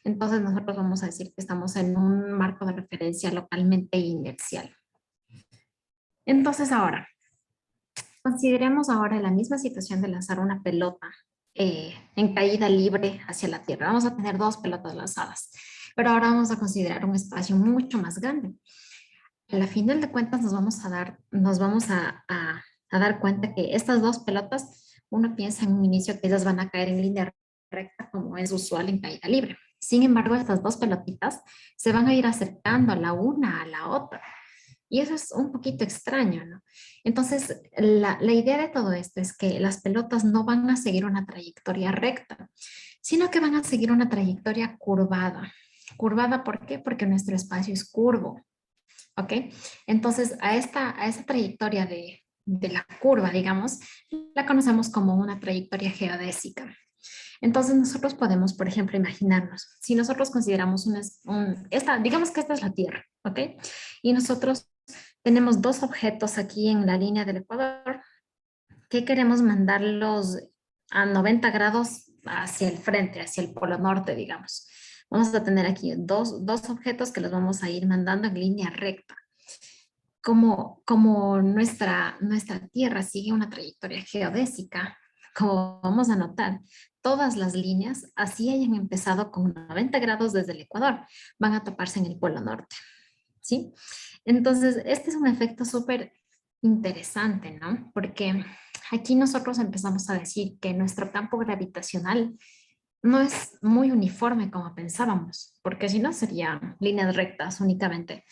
Entonces nosotros vamos a decir que estamos en un marco de referencia localmente inercial. Entonces ahora, consideremos ahora la misma situación de lanzar una pelota en caída libre hacia la Tierra. Vamos a tener dos pelotas lanzadas, pero ahora vamos a considerar un espacio mucho más grande. A la final de cuentas nos vamos a dar cuenta que estas dos pelotas, uno piensa en un inicio que ellas van a caer en línea recta como es usual en caída libre. Sin embargo, estas dos pelotitas se van a ir acercando la una a la otra. Y eso es un poquito extraño, ¿no? Entonces, la idea de todo esto es que las pelotas no van a seguir una trayectoria recta, sino que van a seguir una trayectoria curvada. ¿Curvada por qué? Porque nuestro espacio es curvo, ¿ok? Entonces, a esta trayectoria de la curva, digamos, la conocemos como una trayectoria geodésica. Entonces nosotros podemos, por ejemplo, imaginarnos, si nosotros consideramos digamos que esta es la Tierra, ¿ok? Y nosotros tenemos dos objetos aquí en la línea del Ecuador que queremos mandarlos a 90 grados hacia el frente, hacia el polo norte, digamos. Vamos a tener aquí dos objetos que los vamos a ir mandando en línea recta. Como nuestra Tierra sigue una trayectoria geodésica, como vamos a notar, todas las líneas, así hayan empezado con 90 grados desde el Ecuador, van a toparse en el polo norte, ¿sí? Entonces, este es un efecto súper interesante, ¿no? Porque aquí nosotros empezamos a decir que nuestro campo gravitacional no es muy uniforme como pensábamos, porque si no serían líneas rectas únicamente.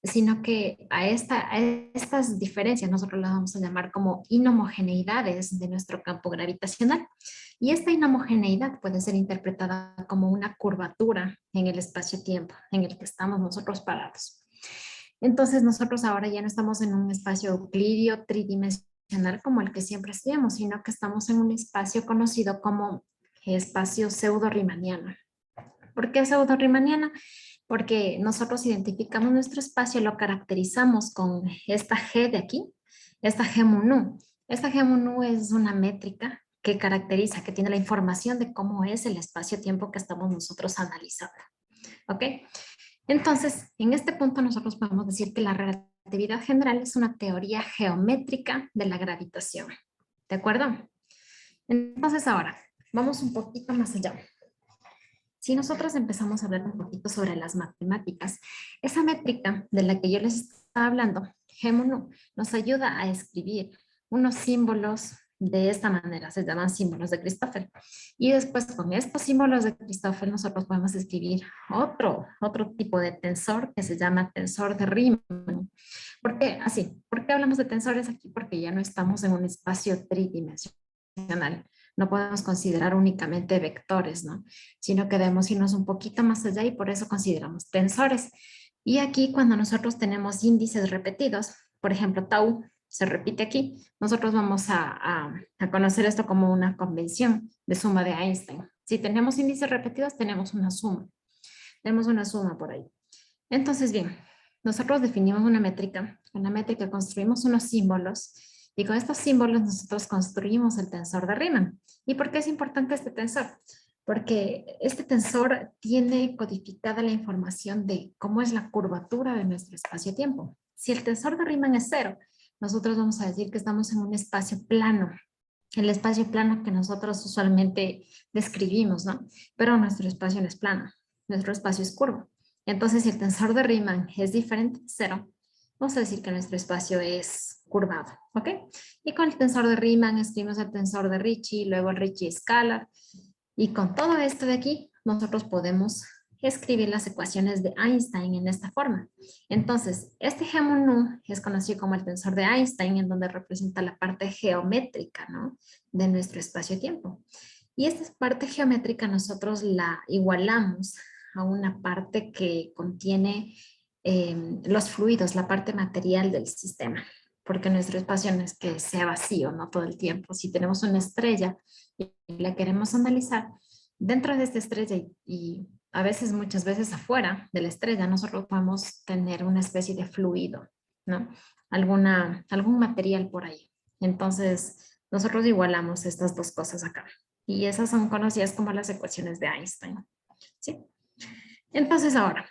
sino que a estas diferencias nosotros las vamos a llamar como inhomogeneidades de nuestro campo gravitacional. Y esta inhomogeneidad puede ser interpretada como una curvatura en el espacio-tiempo en el que estamos nosotros parados. Entonces nosotros ahora ya no estamos en un espacio euclidio tridimensional como el que siempre estudiamos, sino que estamos en un espacio conocido como espacio pseudo-riemanniano. ¿Por qué pseudo-riemanniana? Porque nosotros identificamos nuestro espacio y lo caracterizamos con esta G de aquí, esta G mu nu. Esta G mu nu es una métrica que caracteriza, que tiene la información de cómo es el espacio-tiempo que estamos nosotros analizando. ¿Ok? Entonces, en este punto nosotros podemos decir que la relatividad general es una teoría geométrica de la gravitación. ¿De acuerdo? Entonces ahora, vamos un poquito más allá. Si nosotros empezamos a hablar un poquito sobre las matemáticas, esa métrica de la que yo les estaba hablando, G mu nu, nos ayuda a escribir unos símbolos de esta manera, se llaman símbolos de Christoffel. Y después con estos símbolos de Christoffel nosotros podemos escribir otro tipo de tensor que se llama tensor de Riemann. ¿Por qué así? ¿Por qué hablamos de tensores aquí? Porque ya no estamos en un espacio tridimensional. No podemos considerar únicamente vectores, ¿no? Sino que debemos irnos un poquito más allá y por eso consideramos tensores. Y aquí cuando nosotros tenemos índices repetidos, por ejemplo, tau se repite aquí, nosotros vamos a conocer esto como una convención de suma de Einstein. Si tenemos índices repetidos, tenemos una suma. Tenemos una suma por ahí. Entonces, bien, nosotros definimos una métrica. Con la métrica construimos unos símbolos y con estos símbolos nosotros construimos el tensor de Riemann. ¿Y por qué es importante este tensor? Porque este tensor tiene codificada la información de cómo es la curvatura de nuestro espacio-tiempo. Si el tensor de Riemann es 0, nosotros vamos a decir que estamos en un espacio plano, el espacio plano que nosotros usualmente describimos, ¿no? Pero nuestro espacio no es plano, nuestro espacio es curvo. Entonces, si el tensor de Riemann es diferente de 0, vamos a decir que nuestro espacio es curvado, ¿ok? Y con el tensor de Riemann escribimos el tensor de Ricci, luego el Ricci escalar. Y con todo esto de aquí, nosotros podemos escribir las ecuaciones de Einstein en esta forma. Entonces, este G mu nu es conocido como el tensor de Einstein, en donde representa la parte geométrica, ¿no? De nuestro espacio-tiempo. Y esta parte geométrica nosotros la igualamos a una parte que contiene los fluidos, la parte material del sistema, porque nuestro espacio no es que sea vacío, no todo el tiempo. Si tenemos una estrella y la queremos analizar, dentro de esta estrella y a veces, muchas veces afuera de la estrella, nosotros podemos tener una especie de fluido, ¿no? Algún material por ahí. Entonces, nosotros igualamos estas dos cosas acá. Y esas son conocidas como las ecuaciones de Einstein, ¿sí? Entonces ahora,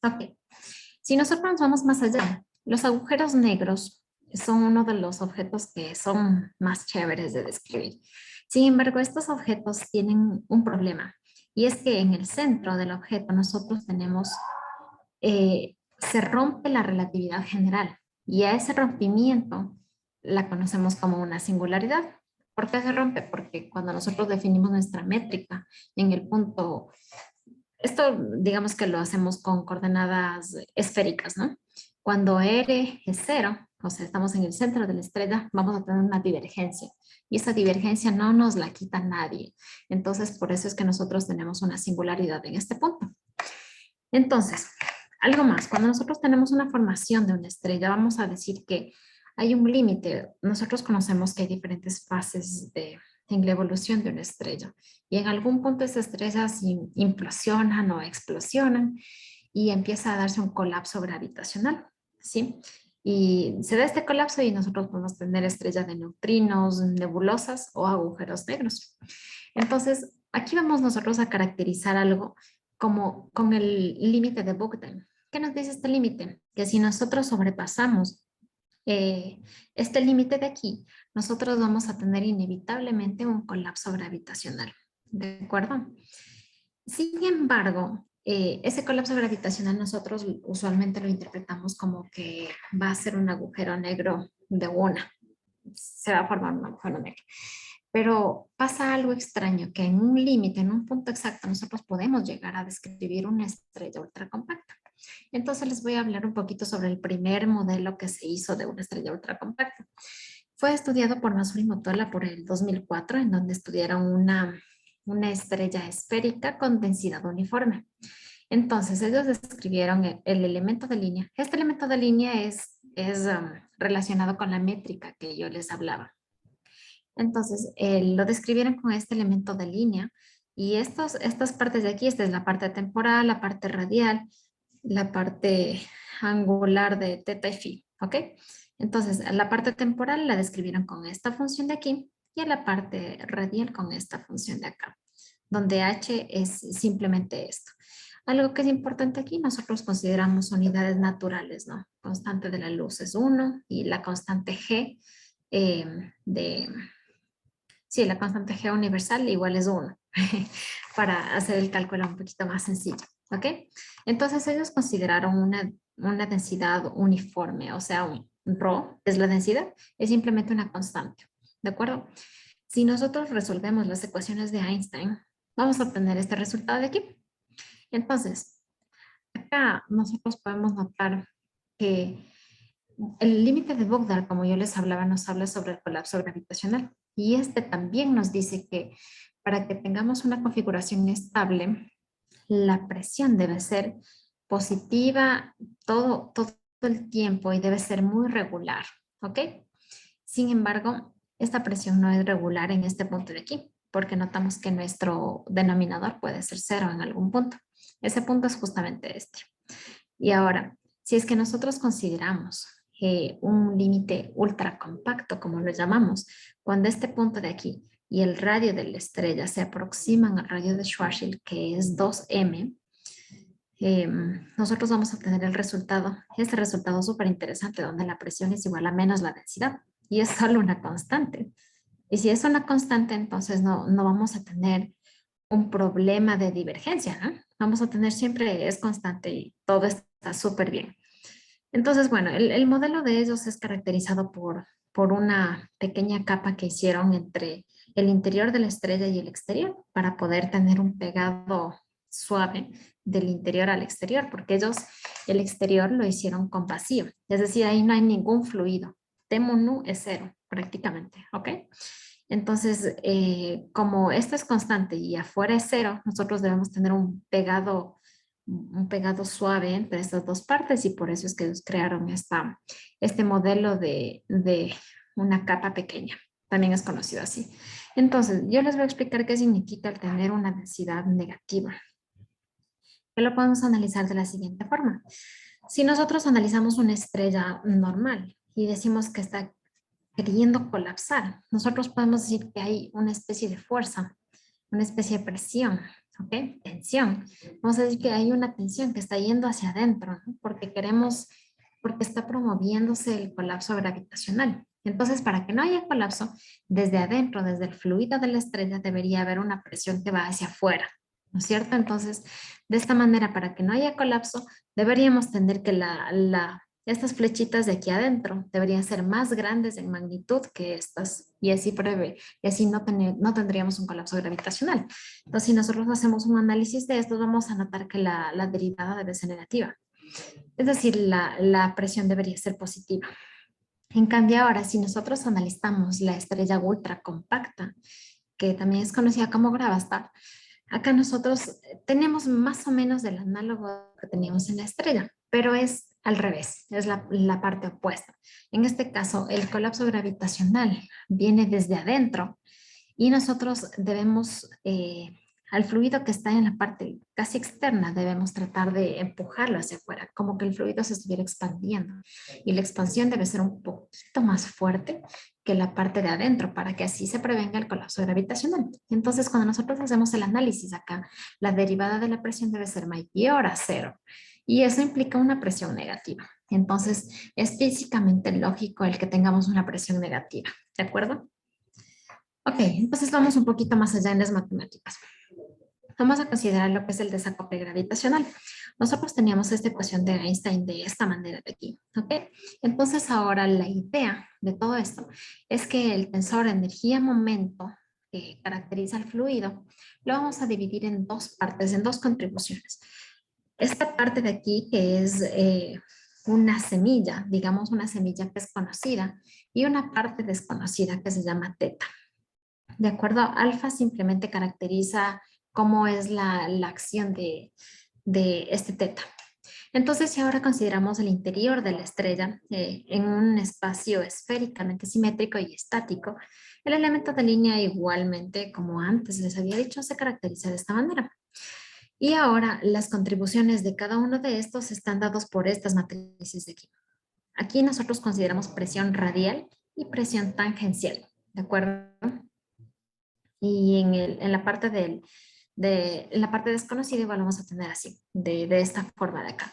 ok, si nosotros nos vamos más allá, los agujeros negros son uno de los objetos que son más chéveres de describir. Sin embargo, estos objetos tienen un problema y es que en el centro del objeto nosotros tenemos, se rompe la relatividad general y a ese rompimiento la conocemos como una singularidad. ¿Por qué se rompe? Porque cuando nosotros definimos nuestra métrica en el punto, esto digamos que lo hacemos con coordenadas esféricas, ¿no? Cuando R es 0, o sea, estamos en el centro de la estrella, vamos a tener una divergencia. Y esa divergencia no nos la quita nadie. Entonces, por eso es que nosotros tenemos una singularidad en este punto. Entonces, algo más. Cuando nosotros tenemos una formación de una estrella, vamos a decir que hay un límite. Nosotros conocemos que hay diferentes fases en la evolución de una estrella. Y en algún punto esas estrellas implosionan o explosionan y empieza a darse un colapso gravitacional, ¿sí? Y se da este colapso y nosotros podemos tener estrellas de neutrinos, nebulosas o agujeros negros. Entonces, aquí vamos nosotros a caracterizar algo como con el límite de Bogdan. ¿Qué nos dice este límite? Que si nosotros sobrepasamos este límite de aquí, nosotros vamos a tener inevitablemente un colapso gravitacional. ¿De acuerdo? Sin embargo, ese colapso gravitacional nosotros usualmente lo interpretamos como que va a ser un agujero negro de una. Se va a formar un agujero negro. Pero pasa algo extraño, que en un límite, en un punto exacto, nosotros podemos llegar a describir una estrella ultracompacta. Entonces les voy a hablar un poquito sobre el primer modelo que se hizo de una estrella ultracompacta. Fue estudiado por Masuri y Motola por el 2004, en donde estudiaron una estrella esférica con densidad uniforme. Entonces, ellos describieron el elemento de línea. Este elemento de línea es relacionado con la métrica que yo les hablaba. Entonces, lo describieron con este elemento de línea y estas partes de aquí, esta es la parte temporal, la parte radial, la parte angular de teta y phi, ¿ok? Entonces, la parte temporal la describieron con esta función de aquí y a la parte radial con esta función de acá, donde h es simplemente esto. Algo que es importante aquí, nosotros consideramos unidades naturales, ¿no? Constante de la luz es 1 y la constante g sí, la constante g universal igual es 1 para hacer el cálculo un poquito más sencillo, ¿ok? Entonces ellos consideraron una densidad uniforme, o sea, un ρ es la densidad, es simplemente una constante, ¿de acuerdo? Si nosotros resolvemos las ecuaciones de Einstein, vamos a obtener este resultado de aquí. Entonces, acá nosotros podemos notar que el límite de Bogdal, como yo les hablaba, nos habla sobre el colapso gravitacional. Y este también nos dice que para que tengamos una configuración estable, la presión debe ser positiva todo el tiempo y debe ser muy regular, ¿ok? Sin embargo, esta presión no es regular en este punto de aquí, porque notamos que nuestro denominador puede ser 0 en algún punto. Ese punto es justamente este. Y ahora, si es que nosotros consideramos un límite ultra compacto, como lo llamamos, cuando este punto de aquí y el radio de la estrella se aproximan al radio de Schwarzschild, que es 2m, nosotros vamos a obtener el resultado, este resultado súper interesante, donde la presión es igual a menos la densidad, y es solo una constante. Y si es una constante, entonces no vamos a tener un problema de divergencia, ¿no? Vamos a tener siempre, es constante y todo está súper bien. Entonces, bueno, el modelo de ellos es caracterizado por una pequeña capa que hicieron entre el interior de la estrella y el exterior para poder tener un pegado suave del interior al exterior, porque ellos el exterior lo hicieron con vacío, es decir, ahí no hay ningún fluido. T mu es 0 prácticamente, ¿ok? Entonces, como esto es constante y afuera es 0, nosotros debemos tener un pegado suave entre estas dos partes y por eso es que ellos crearon este modelo de una capa pequeña. También es conocido así. Entonces, yo les voy a explicar qué significa el tener una densidad negativa. Que lo podemos analizar de la siguiente forma. Si nosotros analizamos una estrella normal y decimos que está queriendo colapsar, nosotros podemos decir que hay una especie de fuerza, una especie de presión, ¿ok? Tensión. Vamos a decir que hay una tensión que está yendo hacia adentro, ¿no? Porque está promoviéndose el colapso gravitacional. Entonces, para que no haya colapso, desde adentro, desde el fluido de la estrella, debería haber una presión que va hacia afuera, ¿no es cierto? Entonces, de esta manera, para que no haya colapso, deberíamos tener que estas flechitas de aquí adentro deberían ser más grandes en magnitud que estas y así no tendríamos un colapso gravitacional. Entonces, si nosotros hacemos un análisis de esto, vamos a notar que la derivada debe ser negativa. Es decir, la presión debería ser positiva. En cambio, ahora, si nosotros analizamos la estrella ultra compacta, que también es conocida como Gravastar, acá nosotros tenemos más o menos el análogo que teníamos en la estrella, pero es al revés, es la parte opuesta. En este caso, el colapso gravitacional viene desde adentro y nosotros debemos, al fluido que está en la parte casi externa, debemos tratar de empujarlo hacia afuera, como que el fluido se estuviera expandiendo. Y la expansión debe ser un poquito más fuerte que la parte de adentro para que así se prevenga el colapso gravitacional. Entonces, cuando nosotros hacemos el análisis acá, la derivada de la presión debe ser mayor a 0. Y eso implica una presión negativa. Entonces, es físicamente lógico el que tengamos una presión negativa. ¿De acuerdo? Ok, entonces vamos un poquito más allá en las matemáticas. Vamos a considerar lo que es el desacople gravitacional. Nosotros teníamos esta ecuación de Einstein de esta manera de aquí, ¿ok? Entonces ahora la idea de todo esto es que el tensor energía-momento que caracteriza el fluido lo vamos a dividir en dos partes, en dos contribuciones. esta parte de aquí que es una semilla, digamos una semilla que es conocida, y una parte desconocida que se llama teta. De acuerdo, alfa simplemente caracteriza cómo es la acción de este teta. Entonces, si ahora consideramos el interior de la estrella en un espacio esféricamente simétrico y estático, el elemento de línea igualmente, como antes les había dicho, se caracteriza de esta manera. Y ahora las contribuciones de cada uno de estos están dados por estas matrices de aquí. Aquí nosotros consideramos presión radial y presión tangencial, ¿de acuerdo? Y en la parte en la parte desconocida igual vamos a tener así, de esta forma de acá.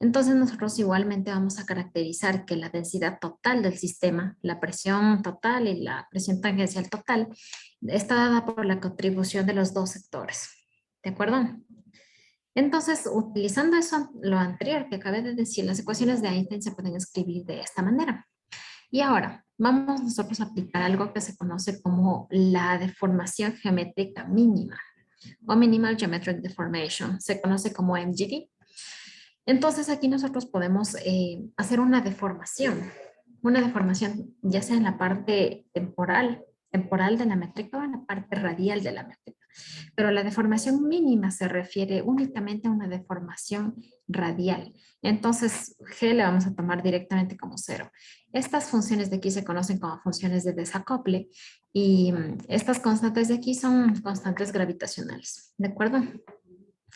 Entonces nosotros igualmente vamos a caracterizar que la densidad total del sistema, la presión total y la presión tangencial total, está dada por la contribución de los dos sectores. ¿De acuerdo? Entonces, utilizando eso, lo anterior que acabé de decir, las ecuaciones de Einstein se pueden escribir de esta manera. Y ahora, vamos nosotros a aplicar algo que se conoce como la deformación geométrica mínima o Minimal Geometric Deformation. Se conoce como MGD. Entonces, aquí nosotros podemos hacer una deformación ya sea en la parte temporal de la métrica o en la parte radial de la métrica. Pero la deformación mínima se refiere únicamente a una deformación radial. Entonces, G le vamos a tomar directamente como 0. Estas funciones de aquí se conocen como funciones de desacople y estas constantes de aquí son constantes gravitacionales. ¿De acuerdo?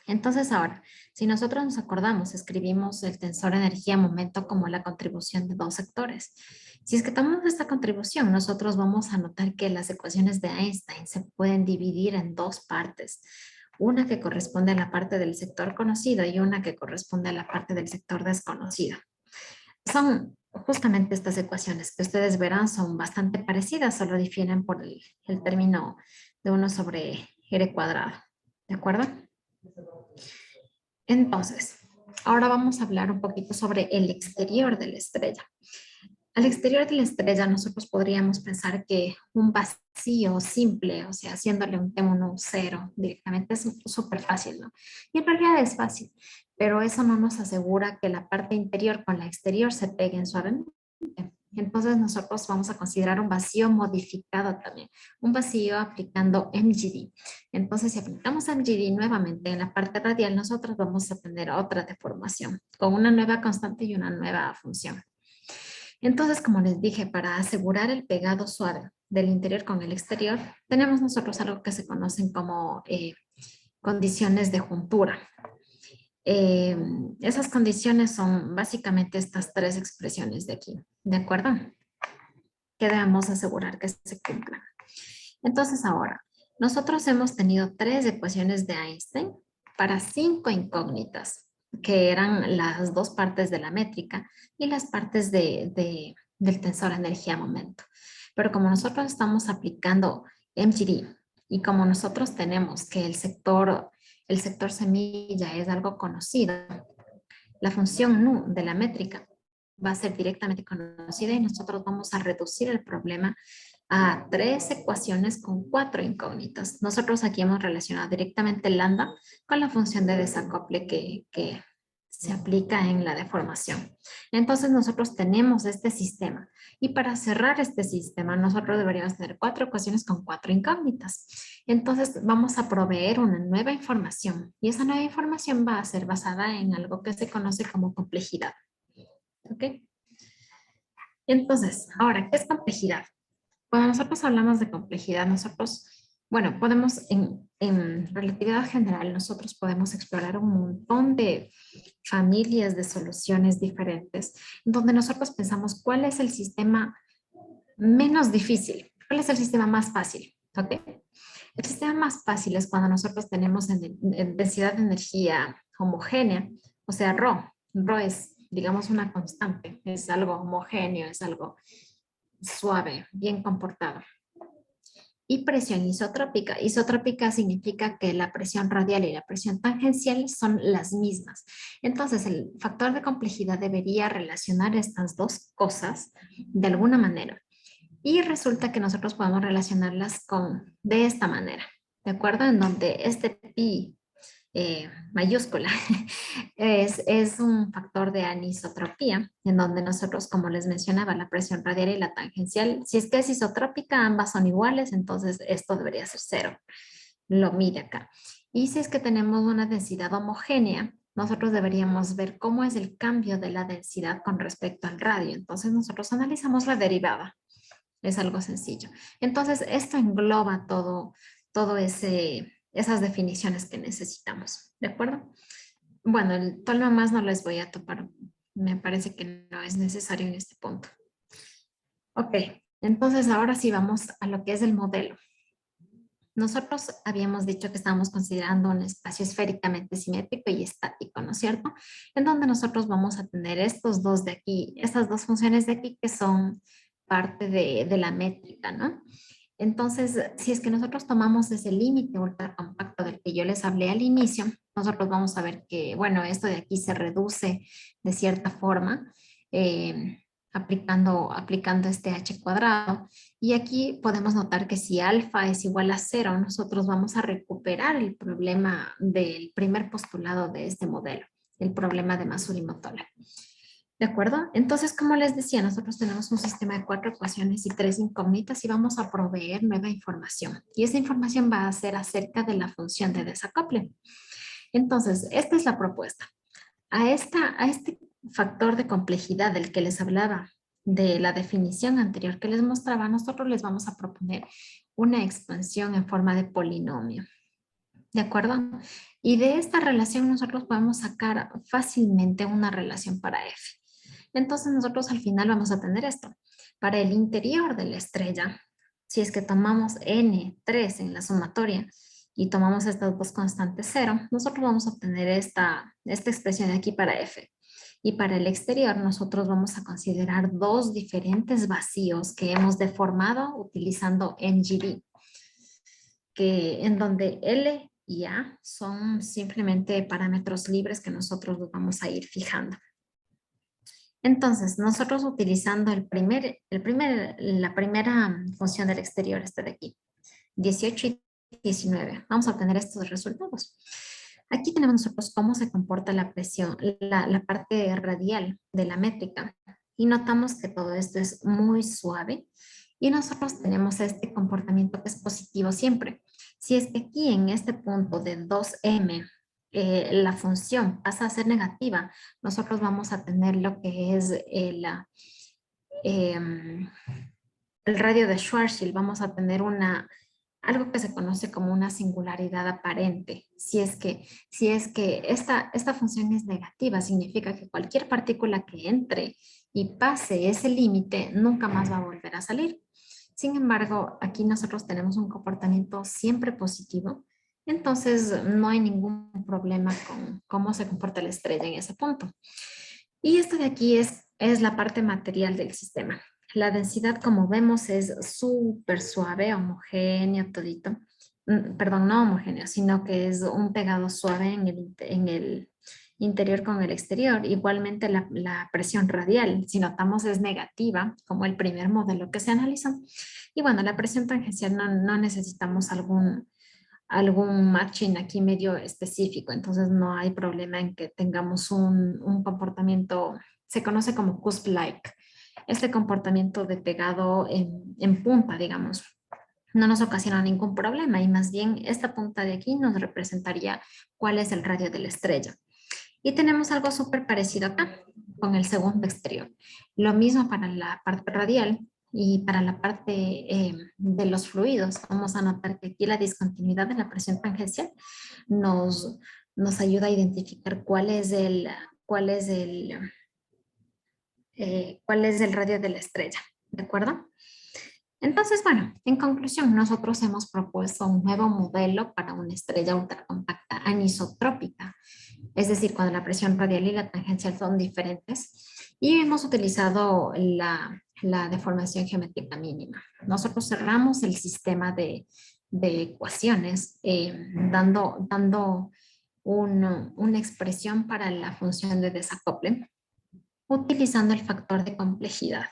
Entonces ahora, si nosotros nos acordamos, escribimos el tensor energía-momento como la contribución de dos sectores. Si es que tomamos esta contribución, nosotros vamos a notar que las ecuaciones de Einstein se pueden dividir en dos partes. Una que corresponde a la parte del sector conocido y una que corresponde a la parte del sector desconocido. Son justamente estas ecuaciones que ustedes verán son bastante parecidas, solo difieren por el término de 1 sobre r cuadrado. ¿De acuerdo? Entonces, ahora vamos a hablar un poquito sobre el exterior de la estrella. Al exterior de la estrella nosotros podríamos pensar que un vacío simple, o sea, haciéndole un T1 un 0 directamente es súper fácil, ¿no? Y en realidad es fácil, pero eso no nos asegura que la parte interior con la exterior se peguen suavemente. Entonces nosotros vamos a considerar un vacío modificado también, un vacío aplicando MGD. Entonces si aplicamos MGD nuevamente en la parte radial, nosotros vamos a tener otra deformación con una nueva constante y una nueva función. Entonces, como les dije, para asegurar el pegado suave del interior con el exterior, tenemos nosotros algo que se conocen como condiciones de juntura. Esas condiciones son básicamente estas tres expresiones de aquí, ¿de acuerdo? Que debemos asegurar que se cumplan. Entonces ahora, nosotros hemos tenido tres ecuaciones de Einstein para 5 incógnitas, que eran las dos partes de la métrica y las partes del tensor energía-momento. Pero como nosotros estamos aplicando MGD y como nosotros tenemos que el sector semilla es algo conocido, la función nu de la métrica va a ser directamente conocida y nosotros vamos a reducir el problema a 3 ecuaciones con 4 incógnitas. Nosotros aquí hemos relacionado directamente lambda con la función de desacople que se aplica en la deformación. Entonces nosotros tenemos este sistema y para cerrar este sistema nosotros deberíamos tener 4 ecuaciones con 4 incógnitas. Entonces vamos a proveer una nueva información y esa nueva información va a ser basada en algo que se conoce como complejidad. ¿Ok? Entonces, ahora, ¿qué es complejidad? Cuando nosotros hablamos de complejidad, nosotros, bueno, podemos en relatividad general, nosotros podemos explorar un montón de familias de soluciones diferentes, donde nosotros pensamos cuál es el sistema menos difícil, cuál es el sistema más fácil, ¿ok? El sistema más fácil es cuando nosotros tenemos en densidad de energía homogénea, o sea, Rho es, digamos, una constante, es algo homogéneo, es algo suave, bien comportado. Y presión isotrópica. Isotrópica significa que la presión radial y la presión tangencial son las mismas. Entonces, el factor de complejidad debería relacionar estas dos cosas de alguna manera. Y resulta que nosotros podemos relacionarlas de esta manera, ¿de acuerdo? En donde este pi mayúscula. Es un factor de anisotropía, en donde nosotros, como les mencionaba, la presión radial y la tangencial, si es que es isotrópica, ambas son iguales, entonces esto debería ser cero. Lo mide acá. Y si es que tenemos una densidad homogénea, nosotros deberíamos ver cómo es el cambio de la densidad con respecto al radio. Entonces nosotros analizamos la derivada. Es algo sencillo. Entonces esto engloba todo esas definiciones que necesitamos. ¿De acuerdo? Bueno, todo lo más no les voy a topar. Me parece que no es necesario en este punto. Ok, entonces ahora sí vamos a lo que es el modelo. Nosotros habíamos dicho que estábamos considerando un espacio esféricamente simétrico y estático, ¿no es cierto? En donde nosotros vamos a tener estos dos de aquí, estas dos funciones de aquí que son parte de la métrica, ¿no? Entonces, si es que nosotros tomamos ese límite ultracompacto del que yo les hablé al inicio, nosotros vamos a ver que, bueno, esto de aquí se reduce de cierta forma, aplicando este h cuadrado. Y aquí podemos notar que si alfa es igual a 0, nosotros vamos a recuperar el problema del primer postulado de este modelo, el problema de Masuri-Motola. ¿De acuerdo? Entonces, como les decía, nosotros tenemos un sistema de 4 ecuaciones y 3 incógnitas y vamos a proveer nueva información. Y esa información va a ser acerca de la función de desacople. Entonces, esta es la propuesta. A este factor de complejidad del que les hablaba, de la definición anterior que les mostraba, nosotros les vamos a proponer una expansión en forma de polinomio. ¿De acuerdo? Y de esta relación nosotros podemos sacar fácilmente una relación para f. Entonces nosotros al final vamos a tener esto. Para el interior de la estrella, si es que tomamos n3 en la sumatoria y tomamos estas dos constantes 0, nosotros vamos a obtener esta expresión de aquí para f. Y para el exterior nosotros vamos a considerar dos diferentes vacíos que hemos deformado utilizando NGD, en donde L y A son simplemente parámetros libres que nosotros vamos a ir fijando. Entonces, nosotros utilizando la primera función del exterior, esta de aquí, 18 y 19, vamos a obtener estos resultados. Aquí tenemos nosotros cómo se comporta la presión, la parte radial de la métrica. Y notamos que todo esto es muy suave. Y nosotros tenemos este comportamiento que es positivo siempre. Si es que aquí en este punto de 2m la función pasa a ser negativa, nosotros vamos a tener lo que es el radio de Schwarzschild, vamos a tener algo que se conoce como una singularidad aparente. Si es que esta función es negativa, significa que cualquier partícula que entre y pase ese límite nunca más va a volver a salir. Sin embargo, aquí nosotros tenemos un comportamiento siempre positivo, entonces no hay ningún problema con cómo se comporta la estrella en ese punto. Y esto de aquí es la parte material del sistema. La densidad, como vemos, es súper suave, homogéneo, todito. Perdón, no homogéneo, sino que es un pegado suave en el interior con el exterior. Igualmente la presión radial, si notamos, es negativa, como el primer modelo que se analizó. Y bueno, la presión tangencial no necesitamos algún matching aquí medio específico, entonces no hay problema en que tengamos un comportamiento, se conoce como cusp-like, este comportamiento de pegado en punta, digamos. No nos ocasiona ningún problema y más bien esta punta de aquí nos representaría cuál es el radio de la estrella. Y tenemos algo súper parecido acá con el segundo exterior. Lo mismo para la parte radial y para la parte de los fluidos. Vamos a notar que aquí la discontinuidad de la presión tangencial nos ayuda a identificar cuál es el radio de la estrella. ¿De acuerdo? Entonces, bueno, en conclusión, nosotros hemos propuesto un nuevo modelo para una estrella ultracompacta anisotrópica, es decir, cuando la presión radial y la tangencial son diferentes, y hemos utilizado la deformación geométrica mínima. Nosotros cerramos el sistema de ecuaciones dando una expresión para la función de desacople utilizando el factor de complejidad.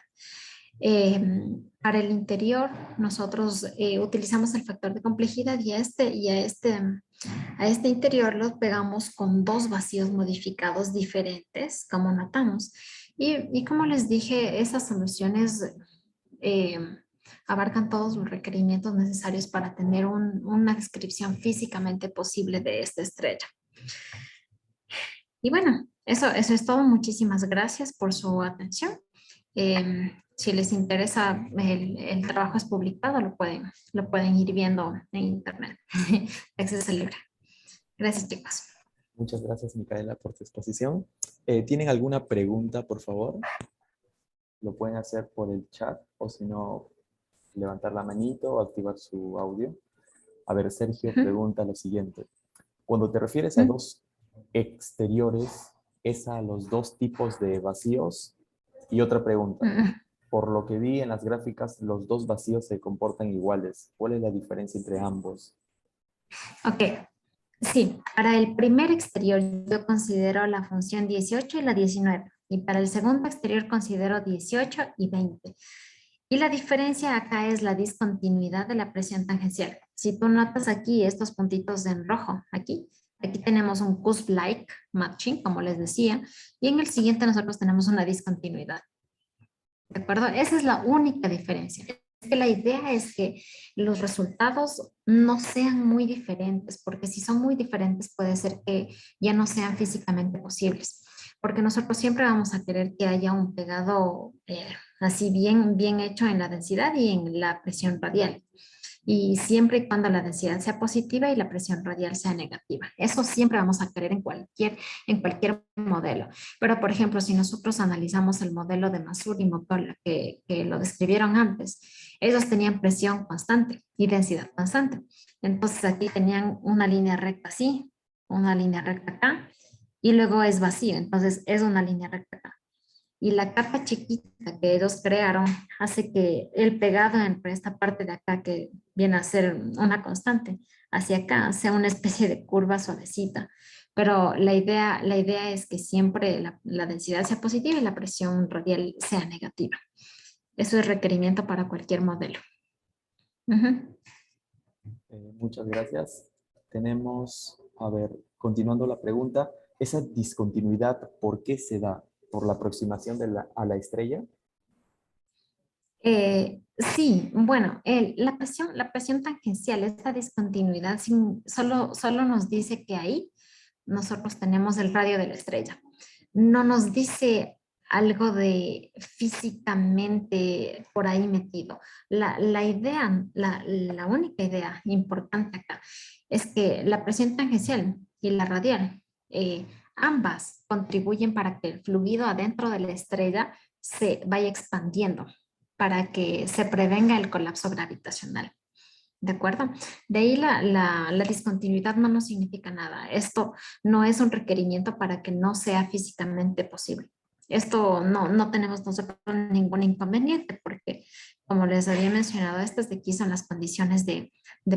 Para el interior, nosotros utilizamos el factor de complejidad y a este interior lo pegamos con dos vacíos modificados diferentes, como notamos. Y como les dije, esas soluciones eh, abarcan todos los requerimientos necesarios para tener una descripción físicamente posible de esta estrella. Y bueno, eso es todo. Muchísimas gracias por su atención. Si les interesa, el trabajo es publicado, lo pueden ir viendo en internet. Acceso libre. Gracias, chicos. Muchas gracias, Micaela, por tu exposición. ¿Tienen alguna pregunta, por favor? Lo pueden hacer por el chat o si no, levantar la manito o activar su audio. A ver, Sergio pregunta lo siguiente. Cuando te refieres a dos exteriores, ¿es a los dos tipos de vacíos? Y otra pregunta. Por lo que vi en las gráficas, los dos vacíos se comportan iguales. ¿Cuál es la diferencia entre ambos? Ok. Sí, para el primer exterior yo considero la función 18 y la 19. Y para el segundo exterior considero 18 y 20. Y la diferencia acá es la discontinuidad de la presión tangencial. Si tú notas aquí estos puntitos en rojo, aquí tenemos un cusp-like matching, como les decía, y en el siguiente nosotros tenemos una discontinuidad. ¿De acuerdo? Esa es la única diferencia. Es que la idea es que los resultados no sean muy diferentes, porque si son muy diferentes puede ser que ya no sean físicamente posibles, porque nosotros siempre vamos a querer que haya un pegado así bien hecho en la densidad y en la presión radial. Y siempre y cuando la densidad sea positiva y la presión radial sea negativa. Eso siempre vamos a querer en cualquier modelo. Pero, por ejemplo, si nosotros analizamos el modelo de Masur y Motola, que lo describieron antes, ellos tenían presión constante y densidad constante. Entonces, aquí tenían una línea recta así, una línea recta acá, y luego es vacío. Entonces, es una línea recta acá. Y la capa chiquita que ellos crearon hace que el pegado entre esta parte de acá, que viene a ser una constante, hacia acá sea una especie de curva suavecita. Pero la idea es que siempre la densidad sea positiva y la presión radial sea negativa. Eso es requerimiento para cualquier modelo. Muchas gracias. Tenemos, a ver, continuando la pregunta, ¿esa discontinuidad por qué se da? ¿Por la aproximación a la estrella? Sí, bueno, la presión tangencial, esta discontinuidad, solo nos dice que ahí nosotros tenemos el radio de la estrella. No nos dice algo de físicamente por ahí metido. La idea, la única idea importante acá es que la presión tangencial y la radial, ambas contribuyen para que el fluido adentro de la estrella se vaya expandiendo, para que se prevenga el colapso gravitacional. ¿De acuerdo? De ahí la discontinuidad no nos significa nada. Esto no es un requerimiento para que no sea físicamente posible. Esto no tenemos nosotros ningún inconveniente porque, como les había mencionado, estas de aquí son las condiciones de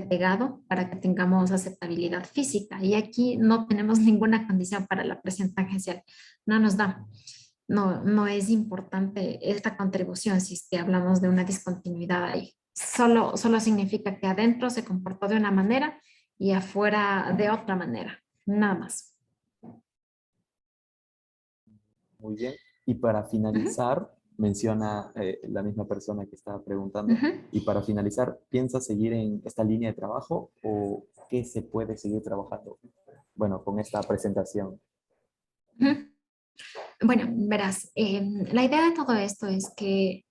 pegado para que tengamos aceptabilidad física. Y aquí no tenemos ninguna condición para la presión tangencial. No nos da. No es importante esta contribución si es que hablamos de una discontinuidad ahí. Solo significa que adentro se comportó de una manera y afuera de otra manera, nada más. Muy bien. Y para finalizar, menciona la misma persona que estaba preguntando, y para finalizar, ¿piensa seguir en esta línea de trabajo o qué se puede seguir trabajando? Bueno, con esta presentación. Bueno, verás, la idea de todo esto es que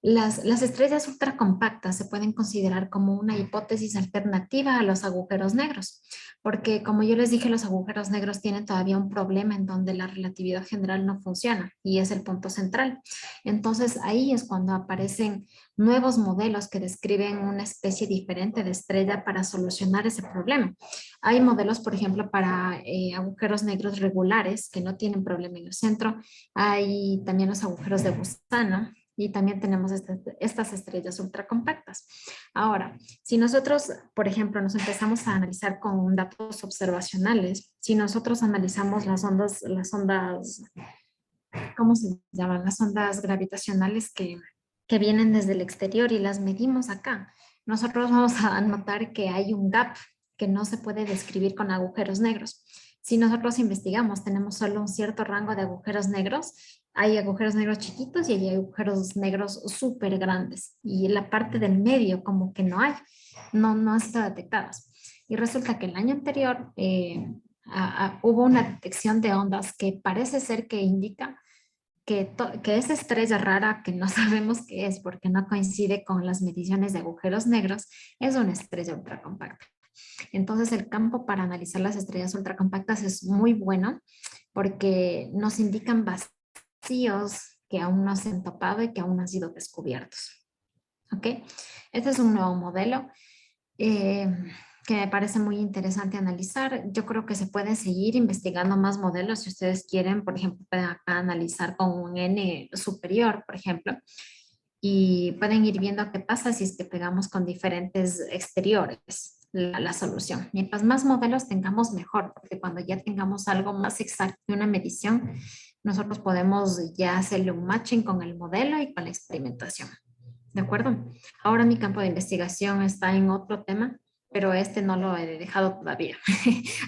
las estrellas ultracompactas se pueden considerar como una hipótesis alternativa a los agujeros negros, porque como yo les dije, los agujeros negros tienen todavía un problema en donde la relatividad general no funciona y es el punto central. Entonces ahí es cuando aparecen nuevos modelos que describen una especie diferente de estrella para solucionar ese problema. Hay modelos, por ejemplo, para agujeros negros regulares que no tienen problema en el centro. Hay también los agujeros de gusano y también tenemos estas estrellas ultracompactas. Ahora, si nosotros, por ejemplo, nos empezamos a analizar con datos observacionales, si nosotros analizamos las ondas, ¿cómo se llaman? Las ondas gravitacionales que que vienen desde el exterior y las medimos acá, nosotros vamos a notar que hay un gap que no se puede describir con agujeros negros. Si nosotros investigamos, tenemos solo un cierto rango de agujeros negros. Hay agujeros negros chiquitos y hay agujeros negros súper grandes. Y la parte del medio como que no hay, no han sido detectadas. Y resulta que el año anterior hubo una detección de ondas que parece ser que indica que esa estrella rara que no sabemos qué es porque no coincide con las mediciones de agujeros negros, es una estrella ultracompacta. Entonces el campo para analizar las estrellas ultracompactas es muy bueno porque nos indican vacíos que aún no se han topado y que aún no han sido descubiertos. ¿Ok? Este es un nuevo modelo que me parece muy interesante analizar. Yo creo que se pueden seguir investigando más modelos si ustedes quieren. Por ejemplo, pueden acá analizar con un N superior, por ejemplo, y pueden ir viendo qué pasa si es que pegamos con diferentes exteriores la solución. Mientras más modelos tengamos, mejor, porque cuando ya tengamos algo más exacto de una medición, nosotros podemos ya hacerle un matching con el modelo y con la experimentación. ¿De acuerdo? Ahora mi campo de investigación está en otro tema, pero este no lo he dejado todavía.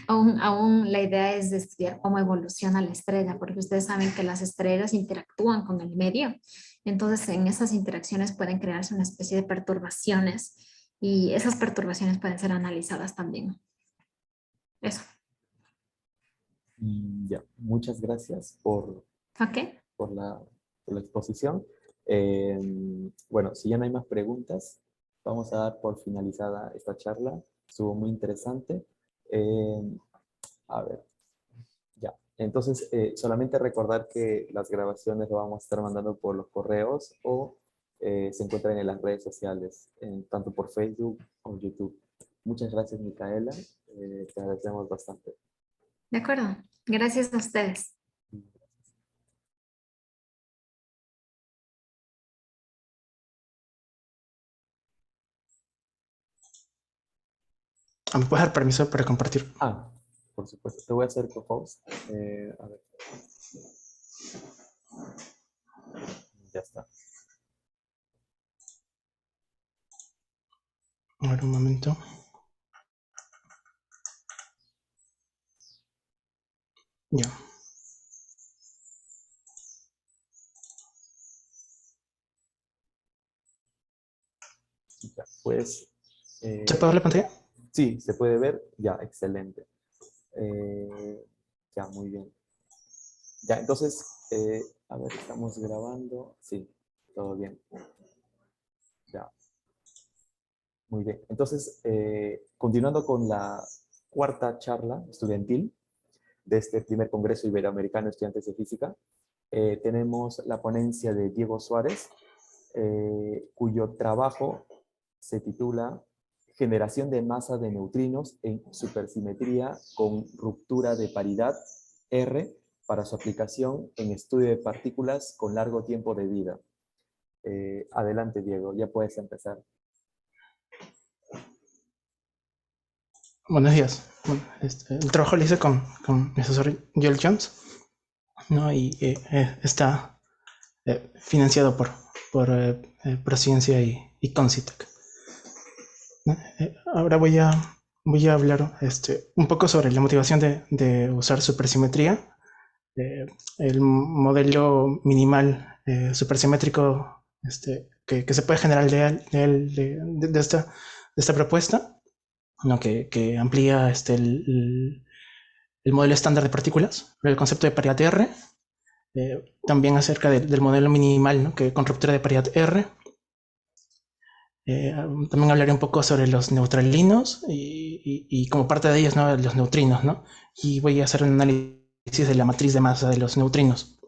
aún la idea es estudiar cómo evoluciona la estrella, porque ustedes saben que las estrellas interactúan con el medio. Entonces, en esas interacciones pueden crearse una especie de perturbaciones y esas perturbaciones pueden ser analizadas también. Eso. Ya, muchas gracias ¿Ok? por la exposición. Bueno, si ya no hay más preguntas, vamos a dar por finalizada esta charla. Estuvo muy interesante. A ver, ya. Entonces, solamente recordar que las grabaciones lo vamos a estar mandando por los correos o se encuentran en las redes sociales, tanto por Facebook o YouTube. Muchas gracias, Micaela. Te agradecemos bastante. De acuerdo. Gracias a ustedes. ¿Me puedes dar permiso para compartir? Ah, por supuesto. Te voy a hacer co-host. A ver. Ya está. A ver, un momento. Ya. Ya, pues. ¿Se puede ver la pantalla? Sí, se puede ver. Ya, excelente. Ya, muy bien. Ya, entonces, a ver, estamos grabando. Sí, todo bien. Ya. Muy bien. Entonces, continuando con la cuarta charla estudiantil de este primer Congreso Iberoamericano de Estudiantes de Física, tenemos la ponencia de Diego Suárez, cuyo trabajo se titula Generación de masa de neutrinos en supersimetría con ruptura de paridad R para su aplicación en estudio de partículas con largo tiempo de vida. Adelante, Diego, ya puedes empezar. Buenos días. Bueno, el trabajo lo hice con mi asesor Joel Jones, ¿no? Y está financiado por Prociencia y Concitec. Ahora voy a hablar un poco sobre la motivación de usar supersimetría. El modelo minimal supersimétrico que se puede generar de esta propuesta, ¿no? que amplía el modelo estándar de partículas, el concepto de paridad R, también acerca del modelo minimal, ¿no? que con ruptura de paridad R. También hablaré un poco sobre los neutralinos y como parte de ellos, ¿no? los neutrinos, ¿no? Y voy a hacer un análisis de la matriz de masa de los neutrinos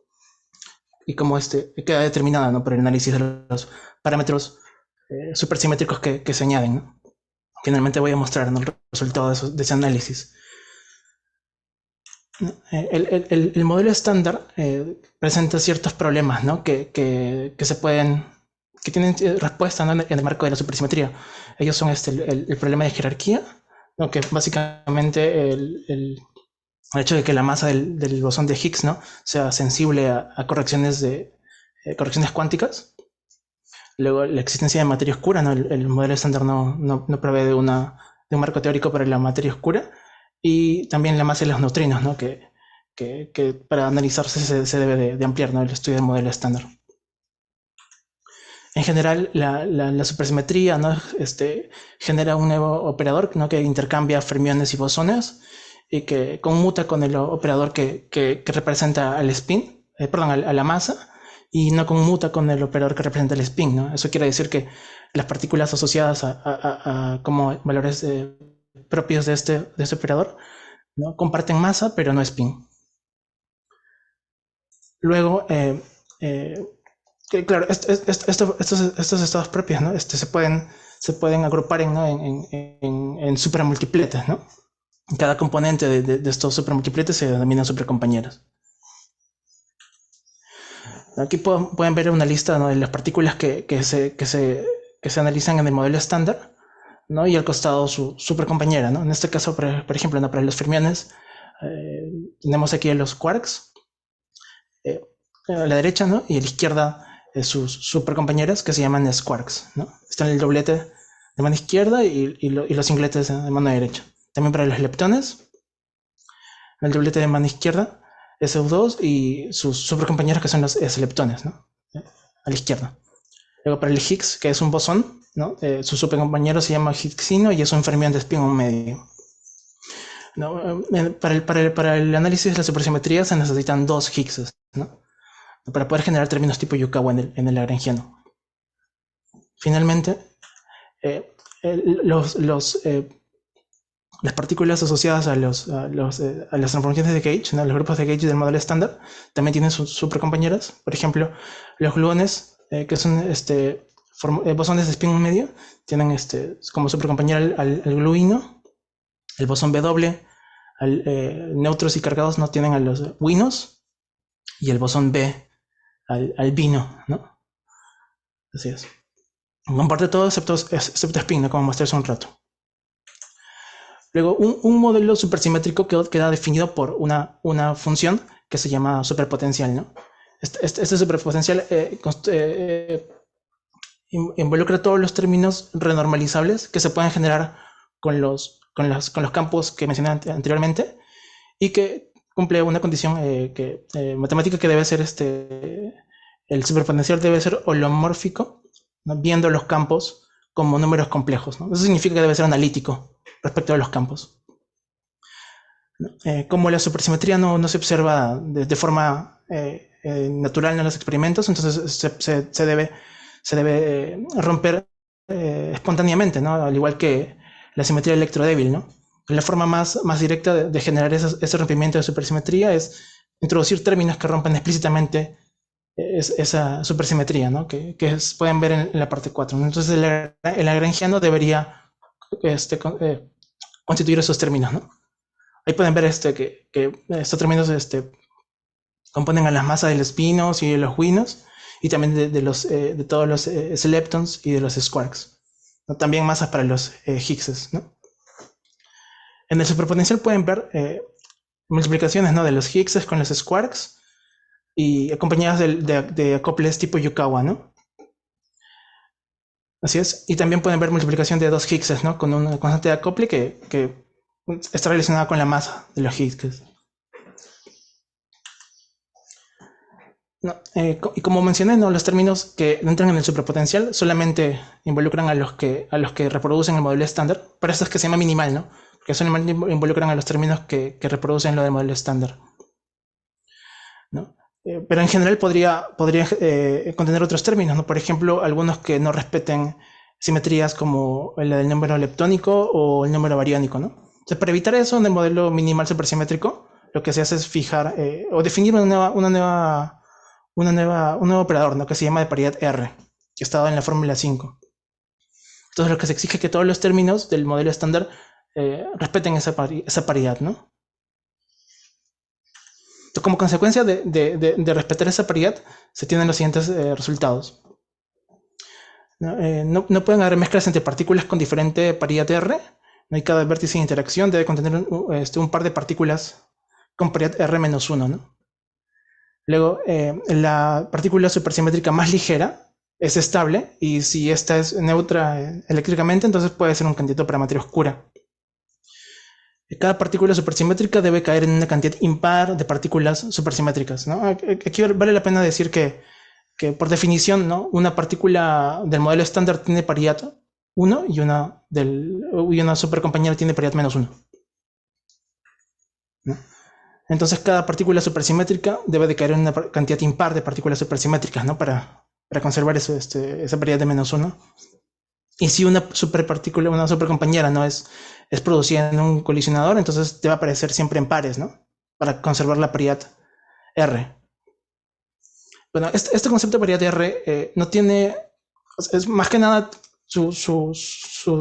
y cómo queda determinada, ¿no? por el análisis de los parámetros supersimétricos que se añaden, ¿no? Finalmente voy a mostrar, ¿no? el resultado de ese análisis. El modelo estándar presenta ciertos problemas, ¿no? que tienen respuesta, ¿no? en el marco de la supersimetría. Ellos son el problema de jerarquía, ¿no? que básicamente el hecho de que la masa del bosón de Higgs, ¿no? sea sensible a correcciones cuánticas, Luego, la existencia de materia oscura, ¿no? El modelo estándar no provee de un marco teórico para la materia oscura. Y también la masa de los neutrinos, ¿no? que para analizarse se debe de ampliar, ¿no? El estudio del modelo estándar. En general, la supersimetría, ¿no? Genera un nuevo operador, ¿no? Que intercambia fermiones y bosones y que conmuta con el operador que representa al spin, a la masa, y no conmuta con el operador que representa el spin, ¿no? Eso quiere decir que las partículas asociadas a como valores propios de este operador, ¿no? Comparten masa, pero no spin. Luego, claro, estos estados propios, ¿no? Se pueden agrupar en supermultipletes, ¿no? Cada componente de estos supermultipletes se denominan supercompañeros. Aquí pueden ver una lista, ¿no? De las partículas que se analizan en el modelo estándar, ¿no? Y al costado su supercompañera, ¿no? En este caso, por ejemplo, ¿no? Para los fermiones, tenemos aquí a los quarks, a la derecha, ¿no? Y a la izquierda sus supercompañeras que se llaman squarks, ¿no? Están el doblete de mano izquierda y los singletes de mano derecha. También para los leptones, el doblete de mano izquierda, SU2 y sus supercompañeros que son los s-leptones, ¿no? A la izquierda. Luego para el Higgs, que es un bosón, ¿no? Su supercompañero se llama Higgsino y es un fermión de spin 1 medio. ¿No? Para el análisis de la supersimetría se necesitan 2 Higgses, ¿no? Para poder generar términos tipo Yukawa en el lagrangiano. Finalmente, las partículas asociadas a las transformaciones de Gauge, ¿no? Los grupos de Gauge del modelo estándar, también tienen sus supercompañeras. Por ejemplo, los gluones, que son bosones de spin 1 medio, tienen como supercompañera al gluino. El bosón W, neutros y cargados, no tienen a los winos. Y el bosón B al vino, ¿no? Así es. Comparte todo excepto spin, ¿no? Como mostré hace un rato. Luego, un modelo supersimétrico queda definido por una función que se llama superpotencial, ¿no? Este superpotencial involucra todos los términos renormalizables que se pueden generar con los campos que mencioné anteriormente y que cumple una condición matemática que debe ser el superpotencial debe ser holomórfico, ¿no? Viendo los campos como números complejos, ¿no? Eso significa que debe ser analítico respecto a los campos. Como la supersimetría no se observa de forma natural en los experimentos, entonces se debe romper espontáneamente, ¿no? Al igual que la simetría electrodébil, ¿no? La forma más directa de generar ese rompimiento de supersimetría es introducir términos que rompen explícitamente esa supersimetría, ¿no? Que pueden ver en la parte 4. Entonces el lagrangiano debería constituir esos términos, ¿no? Ahí pueden ver que estos términos componen a las masas de los pinos y de los winos y también de todos los s-leptons y de los squarks, ¿no? También masas para los Higgses, ¿no? En el superpotencial pueden ver multiplicaciones, ¿no? De los Higgses con los squarks y acompañadas de acoples tipo Yukawa, ¿no? Así es. Y también pueden ver multiplicación de 2 Higgses, ¿no? Con una constante de acople que está relacionada con la masa de los Higgses. No, y como mencioné, ¿no? Los términos que entran en el superpotencial solamente involucran a los que reproducen el modelo estándar. Por eso es que se llama minimal, ¿no? Porque solamente involucran a los términos que reproducen lo del modelo estándar, ¿no? Pero en general podría contener otros términos, ¿no? Por ejemplo, algunos que no respeten simetrías como la del número leptónico o el número bariónico, ¿no? Entonces, para evitar eso, en el modelo minimal supersimétrico, lo que se hace es fijar o definir un nuevo operador, ¿no? Que se llama de paridad R, que está dado en la fórmula 5. Entonces, lo que se exige es que todos los términos del modelo estándar respeten esa paridad, ¿no? Entonces, como consecuencia de respetar esa paridad, se tienen los siguientes resultados. No pueden haber mezclas entre partículas con diferente paridad R. No hay cada vértice de interacción debe contener un par de partículas con paridad R-1, ¿no? Luego, la partícula supersimétrica más ligera es estable, y si esta es neutra eléctricamente, entonces puede ser un candidato para materia oscura. Cada partícula supersimétrica debe caer en una cantidad impar de partículas supersimétricas, ¿no? Aquí vale la pena decir que por definición, ¿no?, una partícula del modelo estándar tiene paridad 1 y una supercompañera tiene paridad -1, ¿no? Entonces cada partícula supersimétrica debe de caer en una cantidad impar de partículas supersimétricas, ¿no?, para conservar esa paridad de -1. Y si una superpartícula, una supercompañera, no es producida en un colisionador, entonces debe aparecer siempre en pares, ¿no?, para conservar la paridad R. Bueno, este concepto de paridad R no tiene, es más que nada, su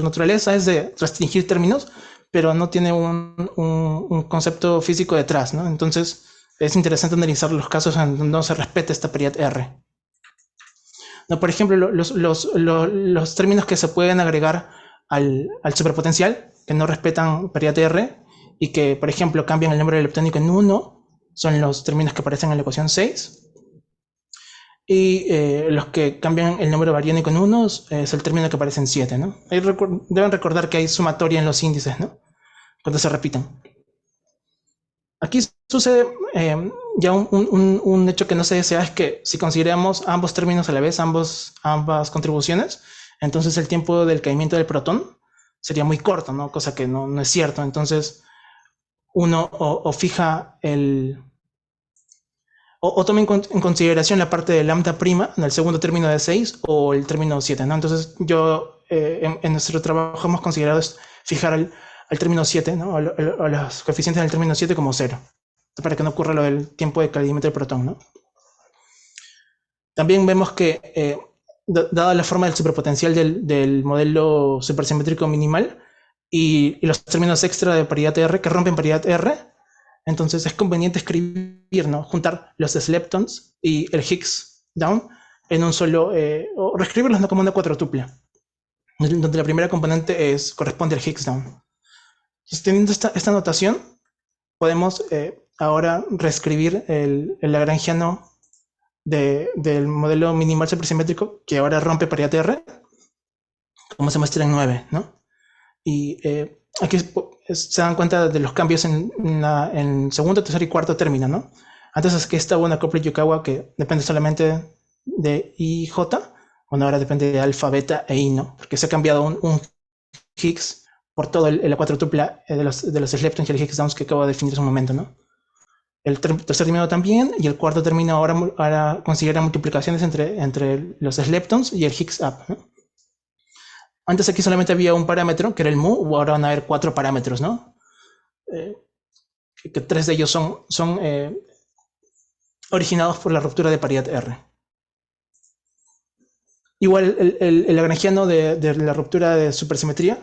naturaleza es de restringir términos, pero no tiene un concepto físico detrás, ¿no? Entonces es interesante analizar los casos en donde no se respeta esta paridad R. No, por ejemplo, los términos que se pueden agregar al superpotencial, que no respetan paridad R, y que, por ejemplo, cambian el número leptónico en 1, son los términos que aparecen en la ecuación 6. Y los que cambian el número bariónico en 1 es el término que aparece en 7, ¿no? Ahí deben recordar que hay sumatoria en los índices, ¿no?, cuando se repiten. Aquí sucede ya un hecho que no se desea, es que si consideramos ambos términos a la vez, ambas contribuciones, entonces el tiempo del caimiento del protón sería muy corto, ¿no?, cosa que no es cierto. Entonces uno o fija o toma en consideración la parte de lambda prima en el segundo término de 6 o el término 7, ¿no? Entonces yo en nuestro trabajo hemos considerado fijar al término 7, ¿no?, o los coeficientes del término 7 como 0, para que no ocurra lo del tiempo de caimiento del protón, ¿no? También vemos que dada la forma del superpotencial del modelo supersimétrico minimal y los términos extra de paridad R que rompen paridad R, entonces es conveniente escribir, ¿no?, juntar los sleptons y el Higgs down en un solo, o reescribirlos, ¿no?, como una cuatrotupla, donde la primera componente corresponde al Higgs down. Entonces, teniendo esta notación, podemos ahora reescribir el lagrangiano del modelo minimal supersimétrico, que ahora rompe paridad R, como se muestra en 9, ¿no? Y aquí se dan cuenta de los cambios en segundo, tercer y cuarto término, ¿no? Antes es que estaba una copla Yukawa que depende solamente de I y J, bueno, ahora depende de alfa, beta e I, ¿no? Porque se ha cambiado un Higgs por todo la cuatrotupla de los sleptons y el Higgs downs que acabo de definir hace un momento, ¿no? El tercer término también, y el cuarto término ahora considera multiplicaciones entre los sleptons y el Higgs up, ¿no? Antes aquí solamente había un parámetro, que era el mu, o ahora van a haber 4 parámetros, ¿no? Que 3 de ellos son originados por la ruptura de paridad R. Igual el lagrangiano de la ruptura de supersimetría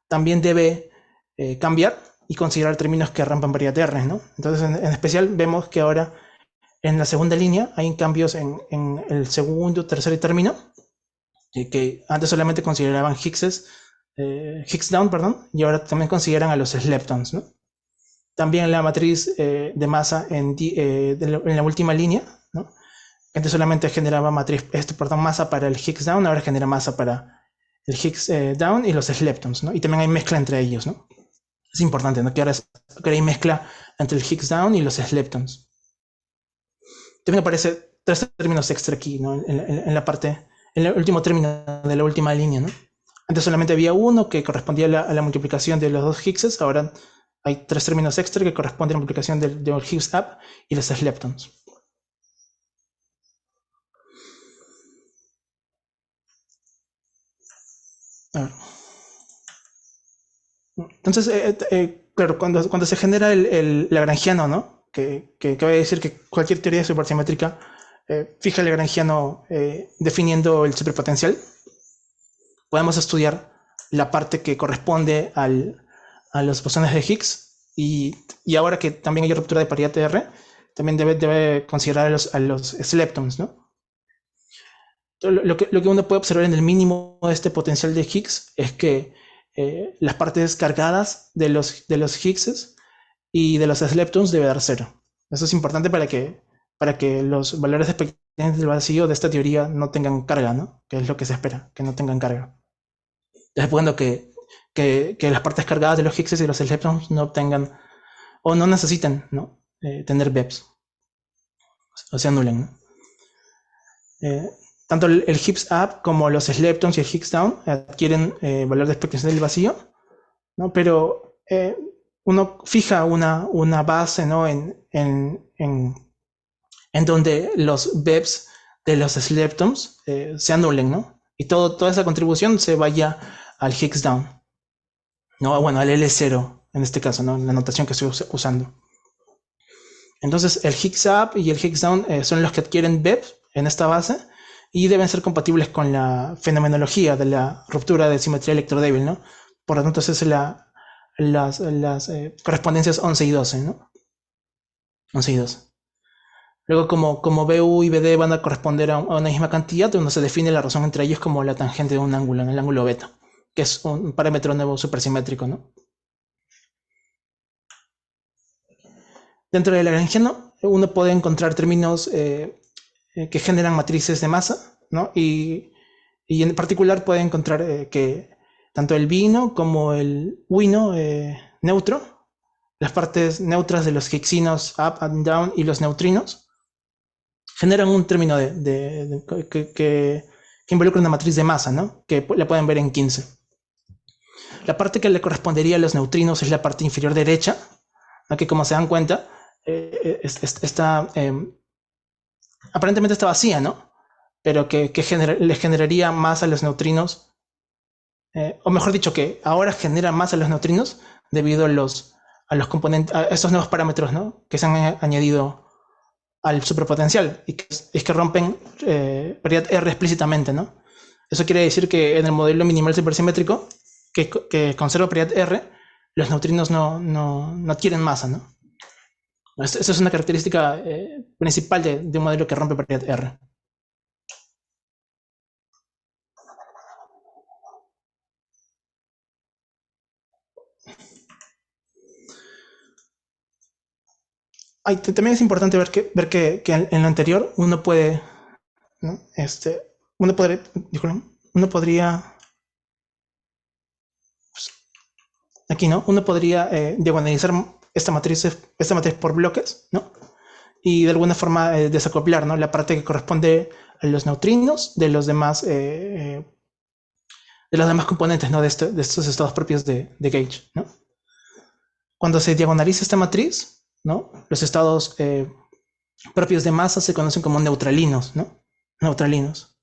también debe cambiar y considerar términos que rompan paridad R, ¿no? Entonces, en especial, vemos que ahora en la segunda línea hay cambios en el segundo, tercer término, que antes solamente consideraban Higgs down, perdón, y ahora también consideran a los sleptons, ¿no? También la matriz de masa en la última línea, ¿no?, antes solamente generaba masa para el Higgs down, ahora genera masa para el Higgs down y los sleptons, ¿no? Y también hay mezcla entre ellos, ¿no? Es importante, ¿no?, que ahora hay mezcla entre el Higgs down y los sleptons. También aparece 3 términos extra aquí, ¿no?, en el último término de la última línea, ¿no? Antes solamente había uno que correspondía a la multiplicación de los dos Higgses, ahora hay 3 términos extra que corresponden a la multiplicación del Higgs up y los sleptons. Entonces, claro, cuando se genera el lagrangiano, ¿no?, que cabe decir que cualquier teoría supersimétrica fija el lagrangiano definiendo el superpotencial, podemos estudiar la parte que corresponde a los bosones de Higgs, y ahora que también hay ruptura de paridad R, también debe considerar a los sleptons, ¿no? Lo que uno puede observar en el mínimo de este potencial de Higgs es que las partes cargadas de los Higgses y de los sleptons debe dar 0. Eso es importante para que para que los valores expectantes del vacío de esta teoría no tengan carga, ¿no? Que es lo que se espera, que no tengan carga. Entonces, suponiendo que las partes cargadas de los Higgses y los leptons no tengan o no necesiten, ¿no? Tener BEPs, o se anulen, ¿no? Tanto el Higgs up como los leptons y el Higgs down adquieren valor de expectación del vacío, ¿no? Pero uno fija una base, ¿no? en donde los BEPs de los leptons se anulen, ¿no? Y toda esa contribución se vaya al Higgs down, ¿no? Bueno, al L0 en este caso, ¿no? La notación que estoy usando. Entonces el Higgs up y el Higgs down son los que adquieren BEP en esta base y deben ser compatibles con la fenomenología de la ruptura de simetría electrodébil, ¿no? Por lo tanto, es las correspondencias 11 y 12, ¿no? 11 y 12. Luego, como BU y BD van a corresponder a una misma cantidad, uno se define la razón entre ellos como la tangente de un ángulo, en el ángulo beta, que es un parámetro nuevo supersimétrico, ¿no? Dentro del lagrangiano, uno puede encontrar términos que generan matrices de masa, ¿no? Y en particular puede encontrar que tanto el vino como el wino neutro, las partes neutras de los higsinos up and down y los neutrinos, generan un término que involucra una matriz de masa, ¿no? Que la pueden ver en 15. La parte que le correspondería a los neutrinos es la parte inferior derecha, ¿no? Que como se dan cuenta, aparentemente está vacía, ¿no? Pero que le generaría más a los neutrinos, o mejor dicho, que ahora genera más a los neutrinos debido a los componentes, a estos nuevos parámetros, ¿no? Que se han añadido al superpotencial y que rompen paridad R explícitamente, ¿no? Eso quiere decir que en el modelo minimal supersimétrico que conserva paridad R, los neutrinos no adquieren masa, ¿no? Esa es una característica principal de un modelo que rompe paridad R. También es importante ver que en lo anterior uno puede, ¿no? Uno podría, pues, aquí, ¿no? Uno podría diagonalizar esta matriz por bloques, ¿no? Y de alguna forma desacoplar, ¿no? La parte que corresponde a los neutrinos de los demás componentes, ¿no? de estos estados propios de Gauge, ¿no? Cuando se diagonaliza esta matriz, ¿no? Los estados propios de masa se conocen como neutralinos, ¿no? Neutralinos.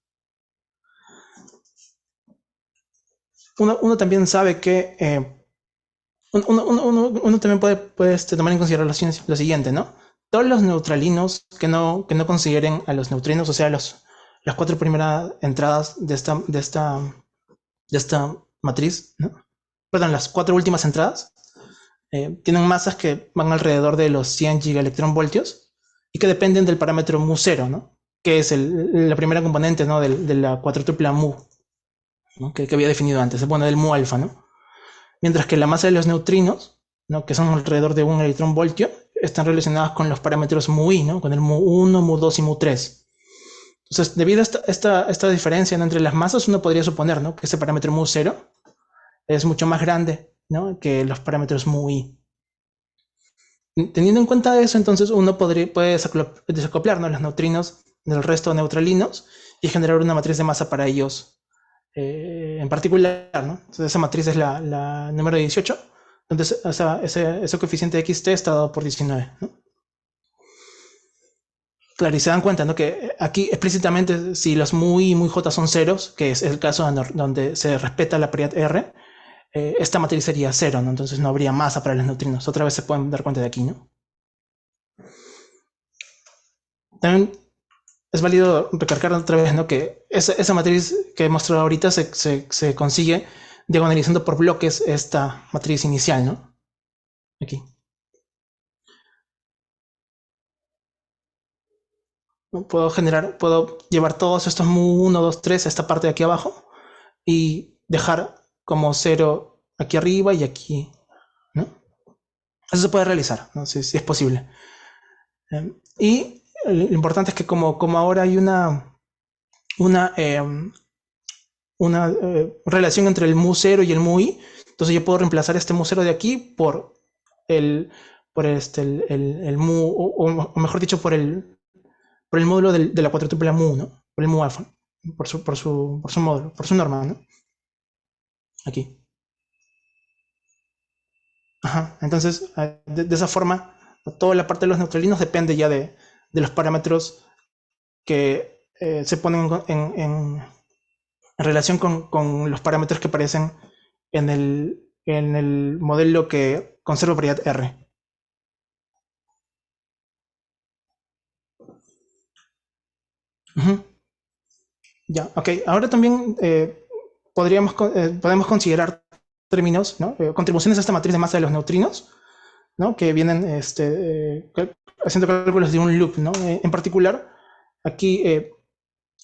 Uno también sabe que uno también puede tomar en consideración lo siguiente, ¿no? Todos los neutralinos que no consideren a los neutrinos, o sea, las 4 primeras entradas de esta matriz, ¿no? Perdón, las 4 últimas entradas tienen masas que van alrededor de los 100 gigaelectronvoltios y que dependen del parámetro mu0, ¿no? Que es la primera componente, ¿no? de la cuatrutupla mu, ¿no? que había definido antes, se pone del mu alfa, ¿no? Mientras que la masa de los neutrinos, ¿no? Que son alrededor de 1 electronvoltio, están relacionadas con los parámetros mu-i, ¿no? Con el mu1, mu2 y mu3. Entonces, debido a esta diferencia, ¿no? entre las masas, uno podría suponer, ¿no? que ese parámetro mu0 es mucho más grande, ¿no? que los parámetros mu-i. Teniendo en cuenta eso, entonces uno puede desacoplar, ¿no? los neutrinos del resto de neutralinos y generar una matriz de masa para ellos en particular, ¿no? Entonces esa matriz es la número 18, entonces ese coeficiente de XT está dado por 19, ¿no? Claro, y se dan cuenta, ¿no? que aquí explícitamente si los muy J son ceros, que es el caso donde se respeta la paridad R, esta matriz sería 0, ¿no? Entonces no habría masa para los neutrinos. Otra vez se pueden dar cuenta de aquí, ¿no? También es válido recalcar otra vez, ¿no? que esa matriz que he mostrado ahorita se consigue diagonalizando por bloques esta matriz inicial, ¿no? Aquí. Puedo llevar todos estos mu1, 2, 3 a esta parte de aquí abajo y dejar como 0 aquí arriba y aquí, ¿no? Eso se puede realizar, ¿no? Si es posible. Y lo importante es que como ahora hay una relación entre el mu0 y el mu-i, entonces yo puedo reemplazar este mu0 de aquí por el mu, o mejor dicho, por el módulo de la cuatriple mu, ¿no? Por el mu alfa, por su módulo, por su norma, ¿no? Aquí. Ajá. Entonces, de esa forma, toda la parte de los neutralinos depende ya de los parámetros que se ponen en relación con los parámetros que aparecen en el modelo que conserva paridad R. Ya, ok. Ahora también podemos considerar términos, ¿no? Contribuciones a esta matriz de masa de los neutrinos, ¿no? Que vienen haciendo cálculos de un loop, ¿no? En particular, aquí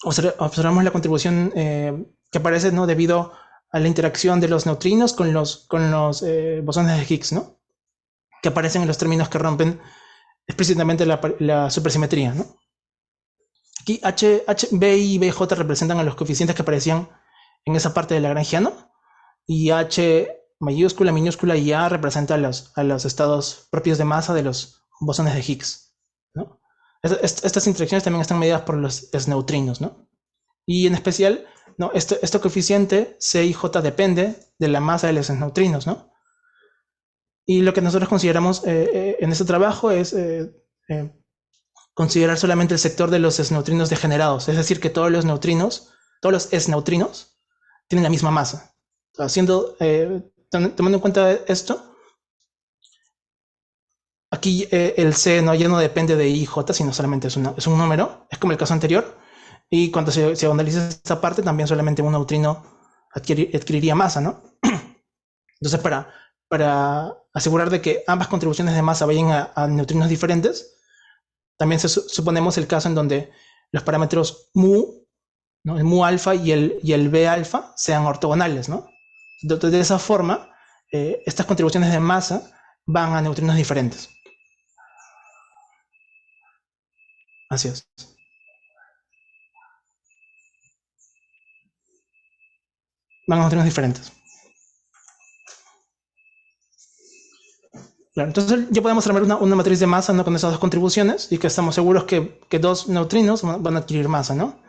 observamos la contribución que aparece, ¿no? Debido a la interacción de los neutrinos con los bosones de Higgs, ¿no? Que aparecen en los términos que rompen explícitamente la supersimetría, ¿no? Aquí B y BJ representan a los coeficientes que aparecían en esa parte del lagrangiano, y H mayúscula, minúscula y A representa a los estados propios de masa de los bosones de Higgs, ¿no? Estas interacciones también están medidas por los neutrinos, ¿no? Y en especial, ¿no? Este coeficiente C y J depende de la masa de los neutrinos, ¿no? Y lo que nosotros consideramos en este trabajo es considerar solamente el sector de los S-neutrinos degenerados, es decir, que todos los S-neutrinos tienen la misma masa. Tomando en cuenta esto, aquí el C ya no depende de I y J, sino solamente es un número, es como el caso anterior, y cuando se analiza esta parte, también solamente un neutrino adquiriría masa, ¿no? Entonces, para asegurar de que ambas contribuciones de masa vayan a neutrinos diferentes, también suponemos el caso en donde los parámetros mu, ¿no? El mu alfa y el b alfa sean ortogonales, ¿no? Entonces, de esa forma, estas contribuciones de masa van a neutrinos diferentes. Así es. Van a neutrinos diferentes. Claro, entonces ya podemos armar una matriz de masa, ¿no? Con esas dos contribuciones, y que estamos seguros que dos neutrinos van a adquirir masa, ¿no?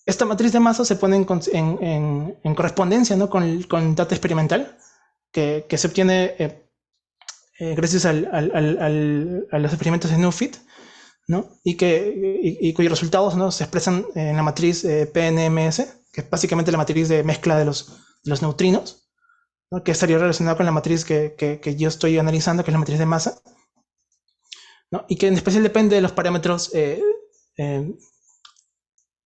Esta matriz de masa se pone en correspondencia, ¿no? con data experimental que se obtiene gracias a los experimentos de NuFit, ¿no? y cuyos resultados, ¿no? se expresan en la matriz PNMS, que es básicamente la matriz de mezcla de los neutrinos, ¿no? Que estaría relacionada con la matriz que yo estoy analizando, que es la matriz de masa, ¿no? Y que en especial depende de los parámetros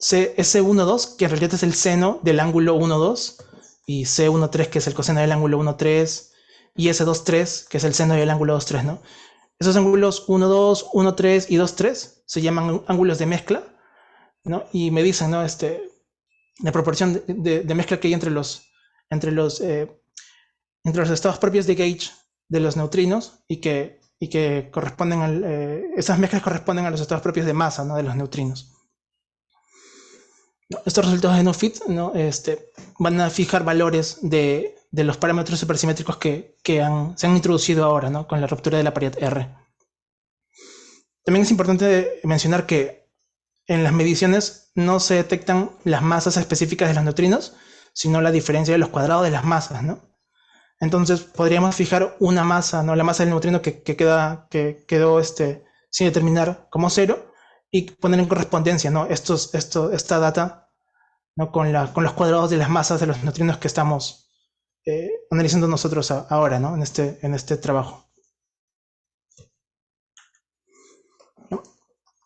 S12, que en realidad es el seno del ángulo 1,2, y C13, que es el coseno del ángulo 1,3, y S23, que es el seno del ángulo 2,3, ¿no? Esos ángulos 1,2, 1,3 y 2,3 se llaman ángulos de mezcla, ¿no? Y me dicen, ¿no? La proporción de mezcla que hay entre los estados propios de gauge de los neutrinos, y que corresponden esas mezclas corresponden a los estados propios de masa, ¿no? de los neutrinos. Estos resultados de NuFit, ¿no? van a fijar valores de los parámetros supersimétricos que se han introducido ahora, ¿no? con la ruptura de la paridad R. También es importante mencionar que en las mediciones no se detectan las masas específicas de los neutrinos, sino la diferencia de los cuadrados de las masas, ¿no? Entonces podríamos fijar una masa, ¿no? La masa del neutrino que quedó sin determinar como 0, y poner en correspondencia, ¿no? esta data, ¿no? con los cuadrados de las masas de los neutrinos que estamos analizando nosotros ahora, ¿no? en este trabajo. ¿No?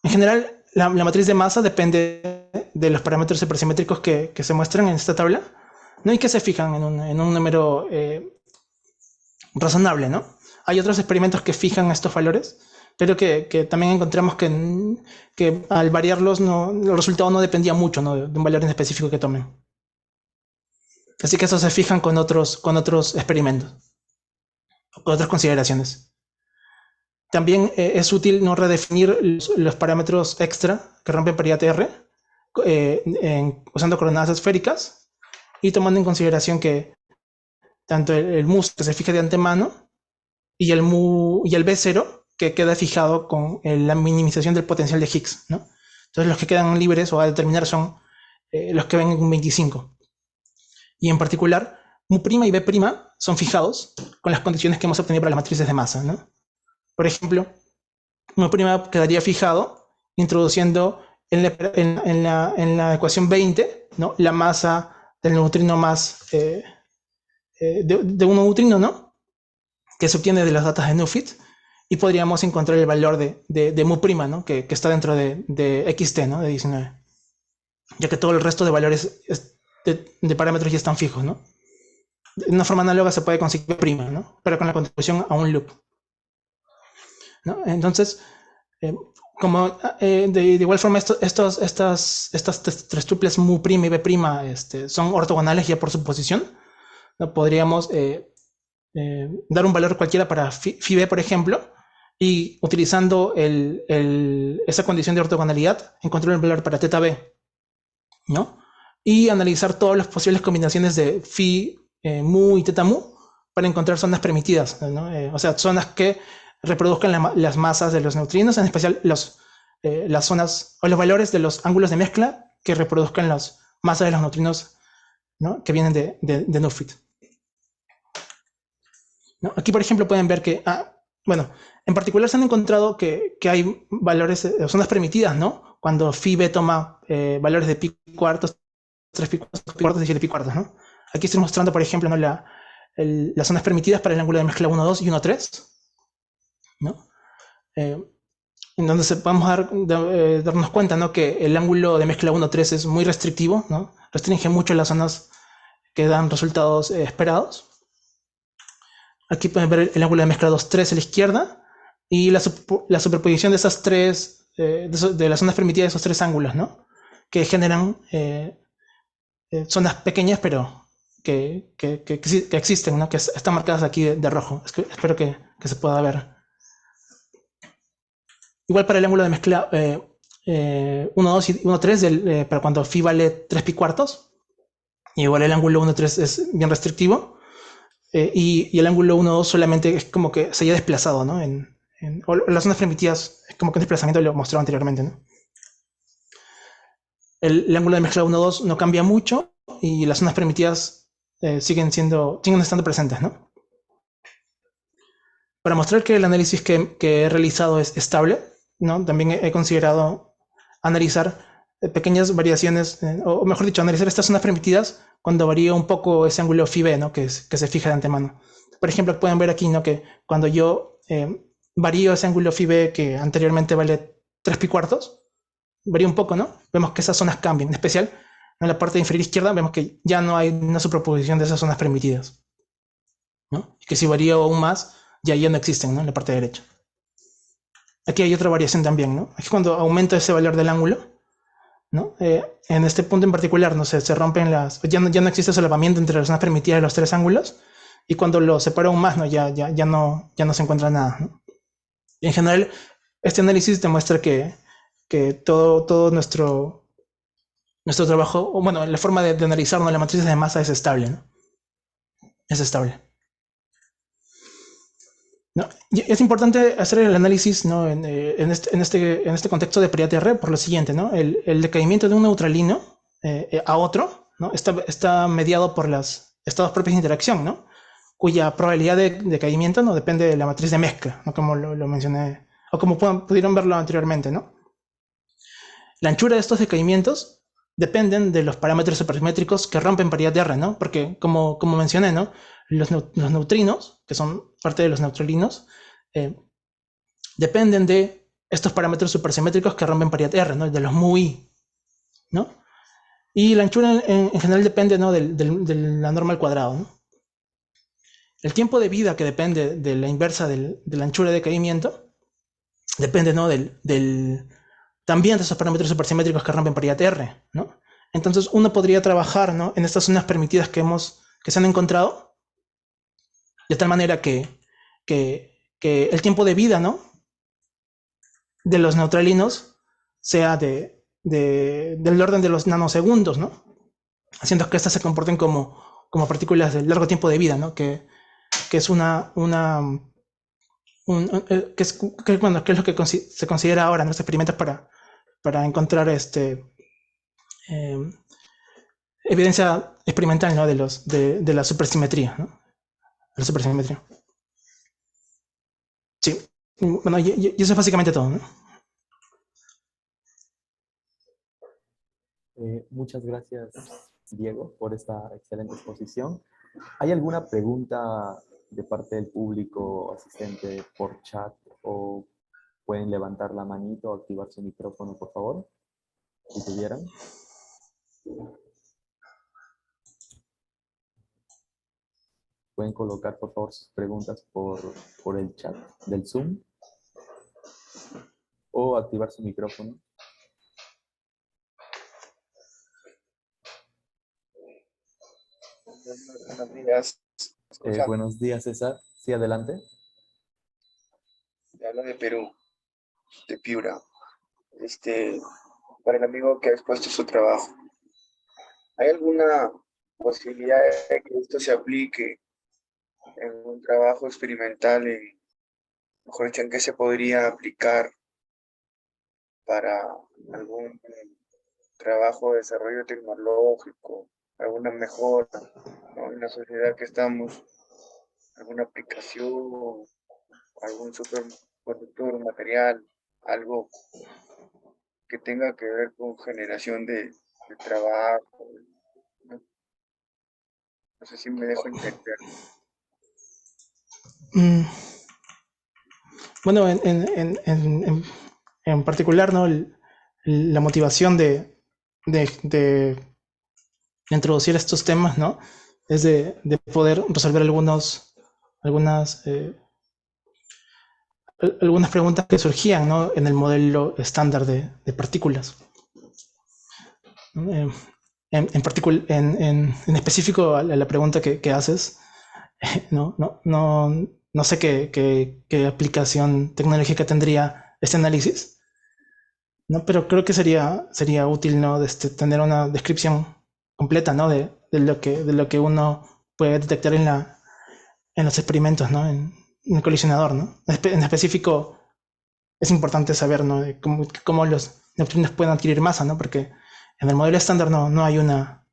En general, la matriz de masa depende de los parámetros supersimétricos que se muestran en esta tabla, ¿no? y que se fijan en un número razonable, ¿no? Hay otros experimentos que fijan estos valores, pero que también encontramos que al variarlos el resultado no dependía mucho, ¿no? de un valor en específico que tomen. Así que eso se fijan con otros experimentos, con otras consideraciones. también es útil no redefinir los parámetros extra que rompen paridad R usando coordenadas esféricas y tomando en consideración que tanto el mu que se fija de antemano y el B0 que queda fijado con la minimización del potencial de Higgs, ¿no? Entonces los que quedan libres o a determinar son los que ven en 25. Y en particular, mu' y b' son fijados con las condiciones que hemos obtenido para las matrices de masa, ¿no? Por ejemplo, mu' quedaría fijado introduciendo en la ecuación 20, ¿no?, la masa del neutrino más de un neutrino, ¿no?, que se obtiene de las datas de Nufit, y podríamos encontrar el valor de mu', ¿no?, que está dentro de xt, ¿no?, de 19, ya que todo el resto de valores de parámetros ya están fijos, ¿no? De una forma análoga se puede conseguir prima, ¿no?, pero con la contribución a un loop, ¿no? Entonces, como de igual forma estas tres tuples mu' y b' son ortogonales ya por su posición, ¿no? Podríamos dar un valor cualquiera para phi b, por ejemplo, y utilizando esa condición de ortogonalidad encontrar el valor para θ b, ¿no? Y analizar todas las posibles combinaciones de phi, mu y θ mu para encontrar zonas permitidas, ¿no? O sea, zonas que reproduzcan las masas de los neutrinos, en especial las zonas o los valores de los ángulos de mezcla que reproduzcan las masas de los neutrinos, ¿no?, que vienen de Nufit, ¿no? Aquí, por ejemplo, pueden ver que, bueno, en particular se han encontrado que hay valores, zonas permitidas, ¿no?, cuando phi b toma valores de pi cuartos, 3 pi cuartos y 7 pi cuartos, ¿no? Aquí estoy mostrando, por ejemplo, ¿no?, las zonas permitidas para el ángulo de mezcla 1,2 y 1,3, ¿no? En donde podemos darnos cuenta, ¿no?, que el ángulo de mezcla 1,3 es muy restrictivo, ¿no? Restringe mucho las zonas que dan resultados esperados. Aquí pueden ver el ángulo de mezcla 2,3 a la izquierda y la superposición de esas tres, de las zonas permitidas de esos tres ángulos, ¿no?, que generan zonas pequeñas, pero que existen, ¿no?, que están marcadas aquí de rojo. Espero que se pueda ver. Igual para el ángulo de mezcla 1,2 y 1,3, para cuando phi vale 3 pi cuartos. Igual el ángulo 1,3 es bien restrictivo. Y el ángulo 1,2 solamente es como que se haya desplazado, ¿no? O las zonas permitidas es como que un desplazamiento lo mostraba anteriormente, ¿no? El ángulo de mezcla 1,2 no cambia mucho y las zonas permitidas siguen estando presentes, ¿no? Para mostrar que el análisis que he realizado es estable, ¿no?, también he considerado analizar pequeñas variaciones, o mejor dicho, analizar estas zonas permitidas cuando varía un poco ese ángulo phi b, ¿no?, que se fija de antemano. Por ejemplo, pueden ver aquí, ¿no?, que cuando yo varío ese ángulo phi b que anteriormente vale 3 pi cuartos, varía un poco, ¿no? Vemos que esas zonas cambian, en especial en la parte inferior izquierda vemos que ya no hay una superposición de esas zonas permitidas, ¿no? Y que si varío aún más, ya no existen, ¿no?, en la parte derecha. Aquí hay otra variación también, ¿no? Aquí cuando aumento ese valor del ángulo, ¿no? En este punto en particular, no sé, se rompen ya no existe solapamiento entre las zonas permitidas de los tres ángulos, y cuando lo separo aún más, ¿no?, ya no se encuentra nada, ¿no? Y en general, este análisis demuestra que todo nuestro trabajo, o bueno, la forma de analizar, ¿no?, las matrices de masa es estable, ¿no? Es estable, ¿no? Y es importante hacer el análisis, ¿no?, en este contexto de paridad R por lo siguiente, ¿no? El decaimiento de un neutralino a otro, ¿no?, está mediado por los estados propios de interacción, ¿no?, cuya probabilidad de decaimiento no depende de la matriz de mezcla, ¿no?, como lo mencioné, o como pudieron verlo anteriormente, ¿no? La anchura de estos decaimientos dependen de los parámetros supersimétricos que rompen paridad de R, ¿no? Porque, como mencioné, ¿no?, los neutrinos, que son parte de los neutralinos, dependen de estos parámetros supersimétricos que rompen paridad R, ¿no?, de los mu-i, ¿no? Y la anchura en general depende, ¿no?, de la norma al cuadrado, ¿no? El tiempo de vida, que depende de la inversa de la anchura de decaimiento, depende, ¿no?, también de esos parámetros supersimétricos que rompen paridad R, ¿no? Entonces uno podría trabajar, ¿no?, en estas zonas permitidas que se han encontrado, de tal manera que el tiempo de vida, ¿no?, de los neutralinos sea del orden de los nanosegundos, ¿no? Haciendo que estas se comporten como partículas de largo tiempo de vida, ¿no? Que es bueno, que es lo que se considera ahora en los experimentos para encontrar evidencia experimental, ¿no? de la supersimetría, ¿no? La supersimetría. Sí. Bueno, y eso es básicamente todo, ¿no? Muchas gracias, Diego, por esta excelente exposición. ¿Hay alguna pregunta de parte del público asistente por chat o pueden levantar la manito o activar su micrófono, por favor, si tuvieran? Pueden colocar, por favor, sus preguntas por el chat del Zoom o activar su micrófono. Buenos días. Buenos días, César. Sí, adelante. Te hablo de Perú, de Piura. Para el amigo que ha expuesto su trabajo, ¿hay alguna posibilidad de que esto se aplique en un trabajo experimental, mejor dicho, en qué se podría aplicar para algún trabajo de desarrollo tecnológico, alguna mejora, ¿no? En la sociedad que estamos, alguna aplicación, algún superconductor material, algo que tenga que ver con generación de trabajo? No, no sé si me dejo entender. Bueno, en particular, ¿no? La motivación de introducir estos temas, ¿no? Es de poder resolver algunas preguntas que surgían, ¿no? En el modelo estándar de partículas. En específico a la pregunta que haces, no sé qué aplicación tecnológica tendría este análisis, ¿no? Pero creo que sería útil, ¿no? Tener una descripción completa, ¿no? de lo que uno puede detectar en los experimentos, ¿no? En el colisionador, ¿no? En específico, es importante saber, ¿no? De cómo los neutrinos pueden adquirir masa, ¿no? Porque en el modelo estándar no hay una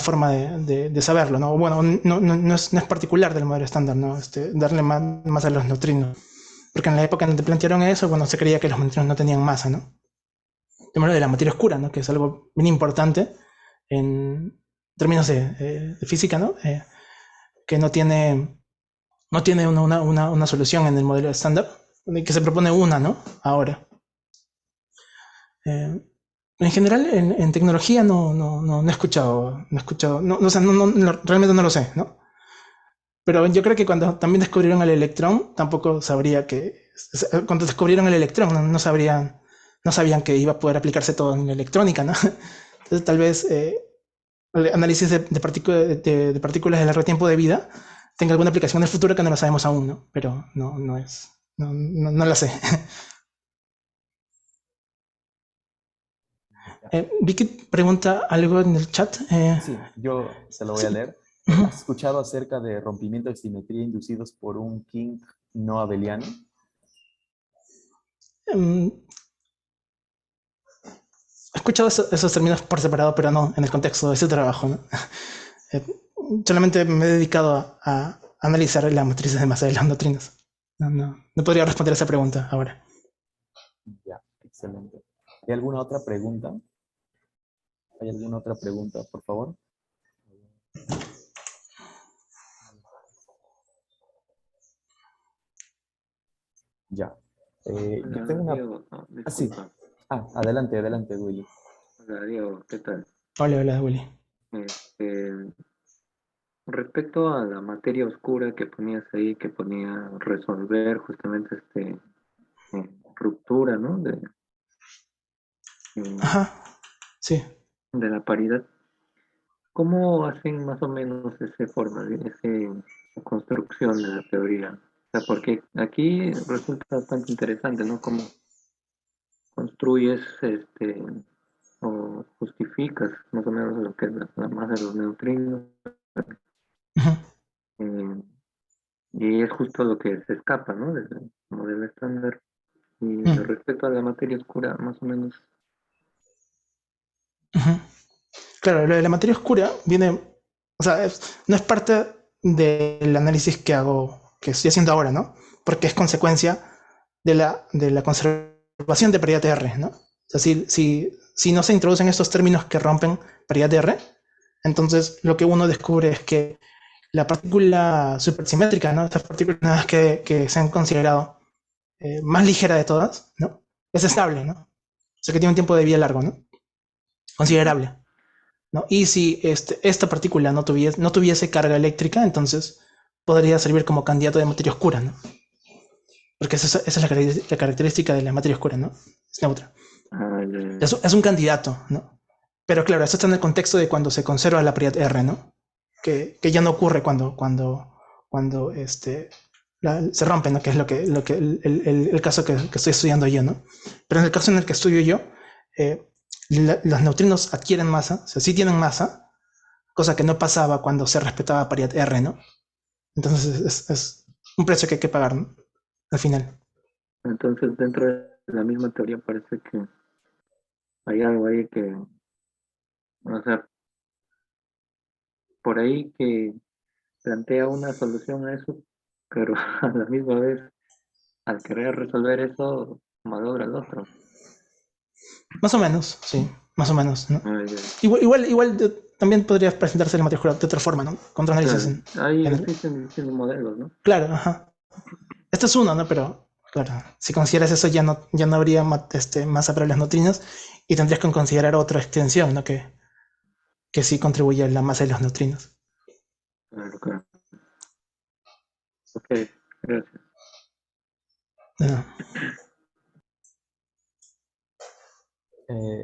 forma de saberlo, ¿no? Bueno, no es particular del modelo estándar, ¿no? Darle masa a los neutrinos. Porque en la época en donde plantearon eso, bueno, se creía que los neutrinos no tenían masa, ¿no? De manera de la materia oscura, ¿no? Que es algo bien importante en términos de física, ¿no? Que no tiene una solución en el modelo estándar, que se propone una, ¿no? Ahora. En general, en tecnología no he escuchado, o sea, realmente no lo sé, ¿no? Pero yo creo que cuando también descubrieron el electrón, tampoco sabría cuando descubrieron el electrón, no sabían que iba a poder aplicarse todo en la electrónica, ¿no? Entonces, tal vez el análisis de partículas de largo tiempo de vida tenga alguna aplicación en el futuro que no lo sabemos aún, ¿no? Pero no la sé. Vicky pregunta algo en el chat. Sí, yo se lo voy a leer. ¿Has escuchado acerca de rompimiento de simetría inducidos por un kink no abeliano? He escuchado esos términos por separado, pero no en el contexto de ese trabajo, ¿no? Solamente me he dedicado a analizar las matrices de masa de los neutrinos. No podría responder a esa pregunta ahora. Ya, excelente. ¿Hay alguna otra pregunta? ¿Hay alguna otra pregunta, por favor? Ya. Yo tengo una... Diego, sí. disculpa. Adelante, Willy. Hola, Diego, ¿qué tal? Hola, Willy. Respecto a la materia oscura que ponías ahí, que ponía resolver justamente ruptura, ¿no? Ajá, sí. De la paridad. ¿Cómo hacen más o menos esa forma, esa construcción de la teoría? O sea, porque aquí resulta bastante interesante, ¿no? Como construyes o justificas más o menos lo que es la masa de los neutrinos, Ujú, eh, y es justo lo que se escapa, ¿no? Desde el modelo estándar. Y ujú, respecto a la materia oscura, más o menos. ujú. Claro, lo de la materia oscura viene, o sea, no es parte del análisis que hago, que estoy haciendo ahora, ¿no? Porque es consecuencia de la conservación de paridad de R, ¿no? O sea, si no se introducen estos términos que rompen paridad de R, entonces lo que uno descubre es que la partícula supersimétrica, ¿no? Estas partículas que se han considerado más ligera de todas, ¿no? Es estable, ¿no? O sea que tiene un tiempo de vida largo, ¿no? Ujú. Considerable, ¿no? Y si esta partícula no tuviese carga eléctrica, entonces podría servir como candidato de materia oscura, ¿no? Porque esa es la característica de la materia oscura, ¿no? Es neutra. Ah, ya, Es un candidato, ¿no? Pero claro, eso está en el contexto de cuando se conserva la paridad R, ¿no? Que ya no ocurre cuando se rompe, ¿no? Que es el caso que estoy estudiando yo, ¿no? Pero en el caso en el que estudio yo, eh, los neutrinos adquieren masa, o sea, sí tienen masa, cosa que no pasaba cuando se respetaba paridad R, ¿no? Entonces es un precio que hay que pagar, ¿no? Al final. entonces, dentro de la misma teoría parece que hay algo ahí que, o sea, por ahí que plantea una solución a eso, pero a la misma vez, al querer resolver eso, malogra el otro. Más o menos, sí, más o menos, ¿no? Ah, ya. Igual también podría presentarse la materia oscura de otra forma, ¿no? Contra análisis Claro, ahí en el- existen distintos modelos, ¿no? Claro, ajá. Esto es uno, ¿no? Pero, claro, si consideras eso ya no habría masa para las neutrinos y tendrías que considerar otra extensión, ¿no? Que sí contribuye a la masa de los neutrinos. Claro, claro. Ok, gracias. ¿No?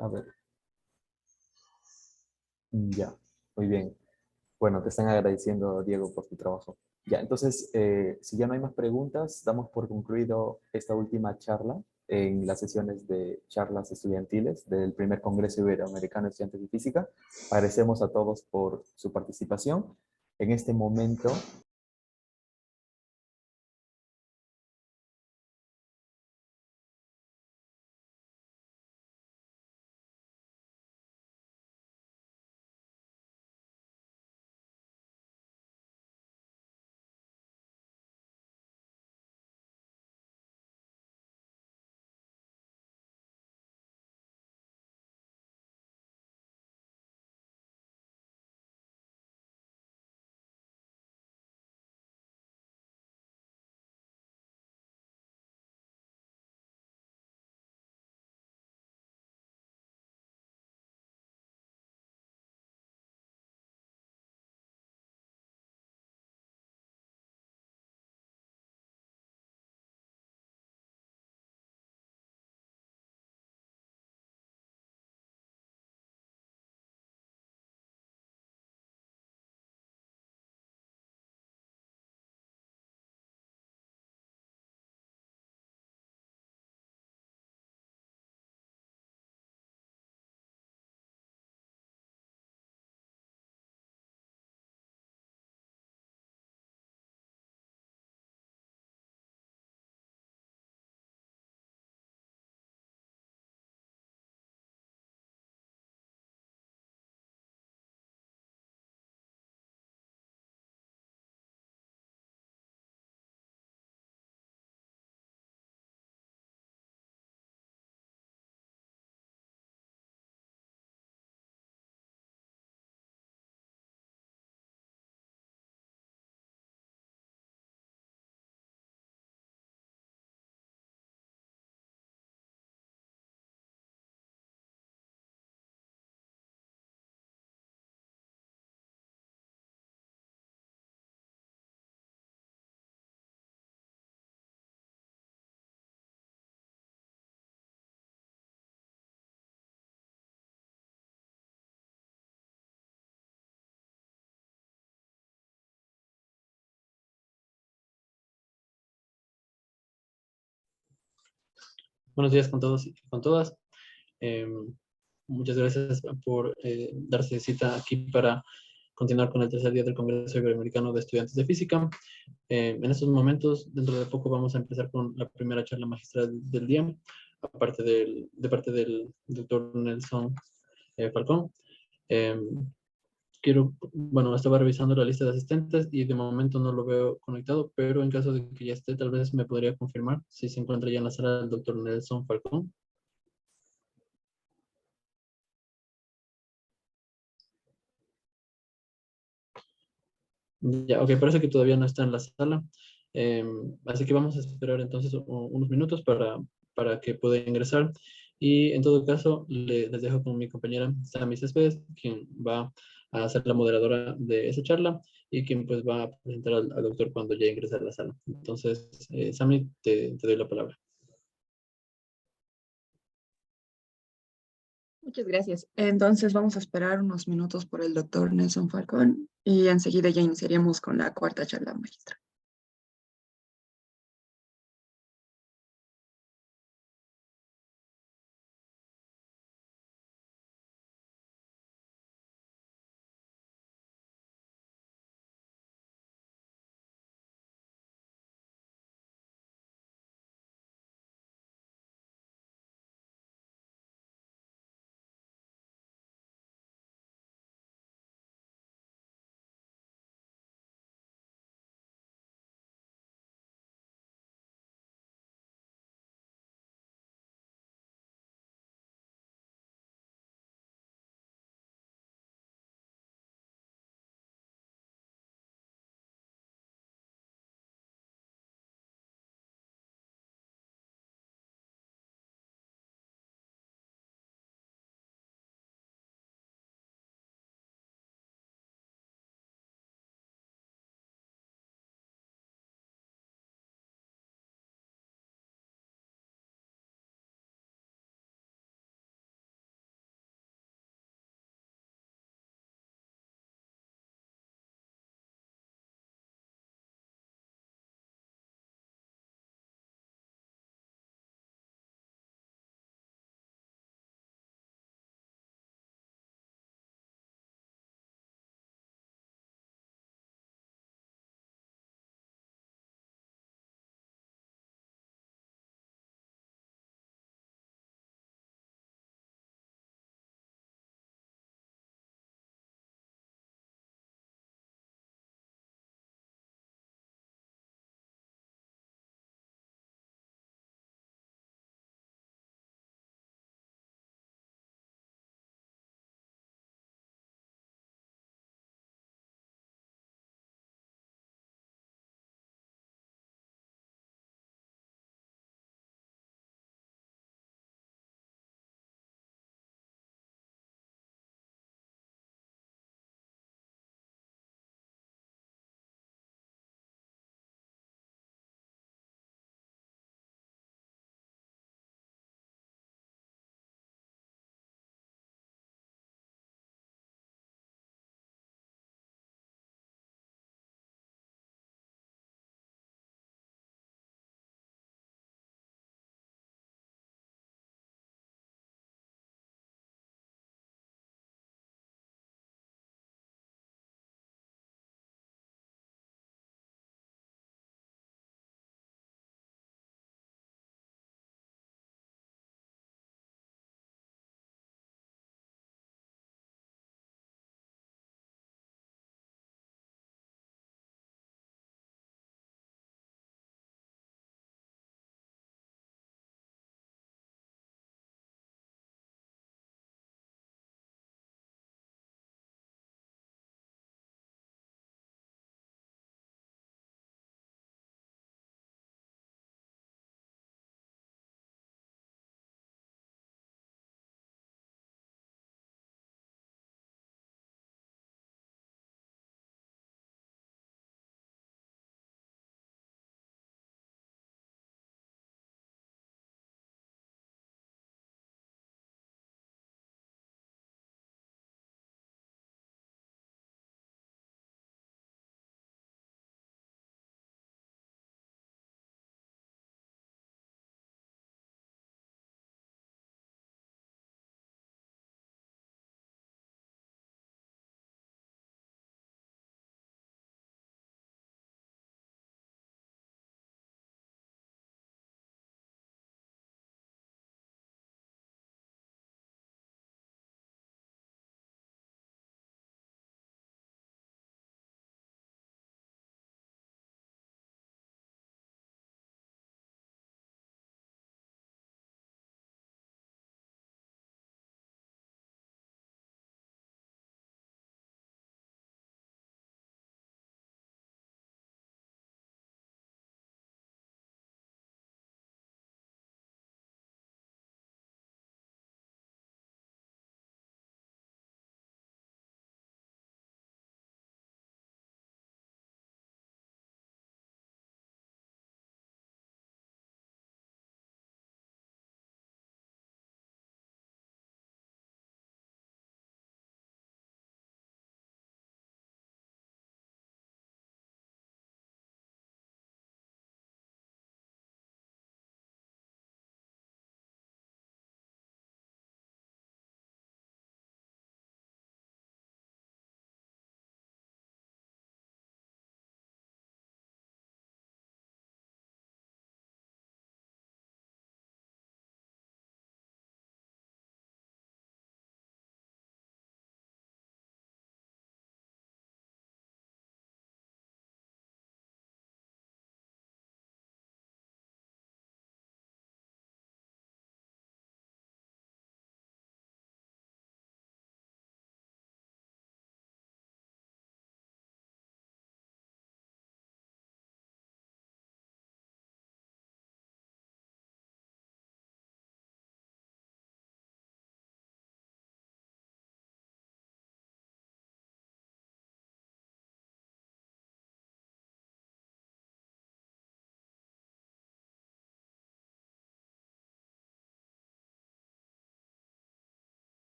A ver, ya, muy bien. Bueno, te están agradeciendo, Diego, por tu trabajo. Ya, entonces, si ya no hay más preguntas, damos por concluido esta última charla en las sesiones de charlas estudiantiles del primer Congreso Iberoamericano de Estudiantes de Física. Agradecemos a todos por su participación. En este momento Buenos días con todos y con todas. Muchas gracias por darse cita aquí para continuar con el tercer día del Congreso Iberoamericano de Estudiantes de Física. En estos momentos, dentro de poco, vamos a empezar con la primera charla magistral del día, de parte del doctor Nelson Falcón. Bueno, estaba revisando la lista de asistentes y de momento no lo veo conectado, pero en caso de que ya esté, tal vez me podría confirmar si se encuentra ya en la sala el doctor Nelson Falcón. Ya, ok, parece que todavía no está en la sala. Así que vamos a esperar entonces unos minutos para que pueda ingresar. Y en todo caso, les dejo con mi compañera Sami Céspedes, quien va a ser la moderadora de esa charla y quien pues va a presentar al doctor cuando ya ingrese a la sala. Entonces, Sami, te doy la palabra. Muchas gracias. Entonces vamos a esperar unos minutos por el doctor Nelson Falcón y enseguida ya iniciaríamos con la cuarta charla magistral.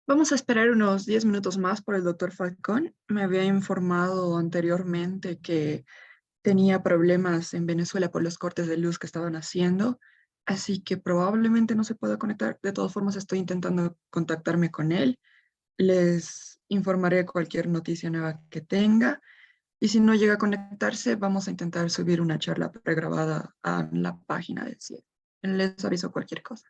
Vamos a esperar unos 10 minutos más por el doctor Falcón. Me había informado anteriormente que tenía problemas en Venezuela por los cortes de luz que estaban haciendo, así que probablemente no se pueda conectar. De todas formas, estoy intentando contactarme con él. Les informaré cualquier noticia nueva que tenga. Y si no llega a conectarse, vamos a intentar subir una charla pregrabada a la página del CIE. Les aviso cualquier cosa.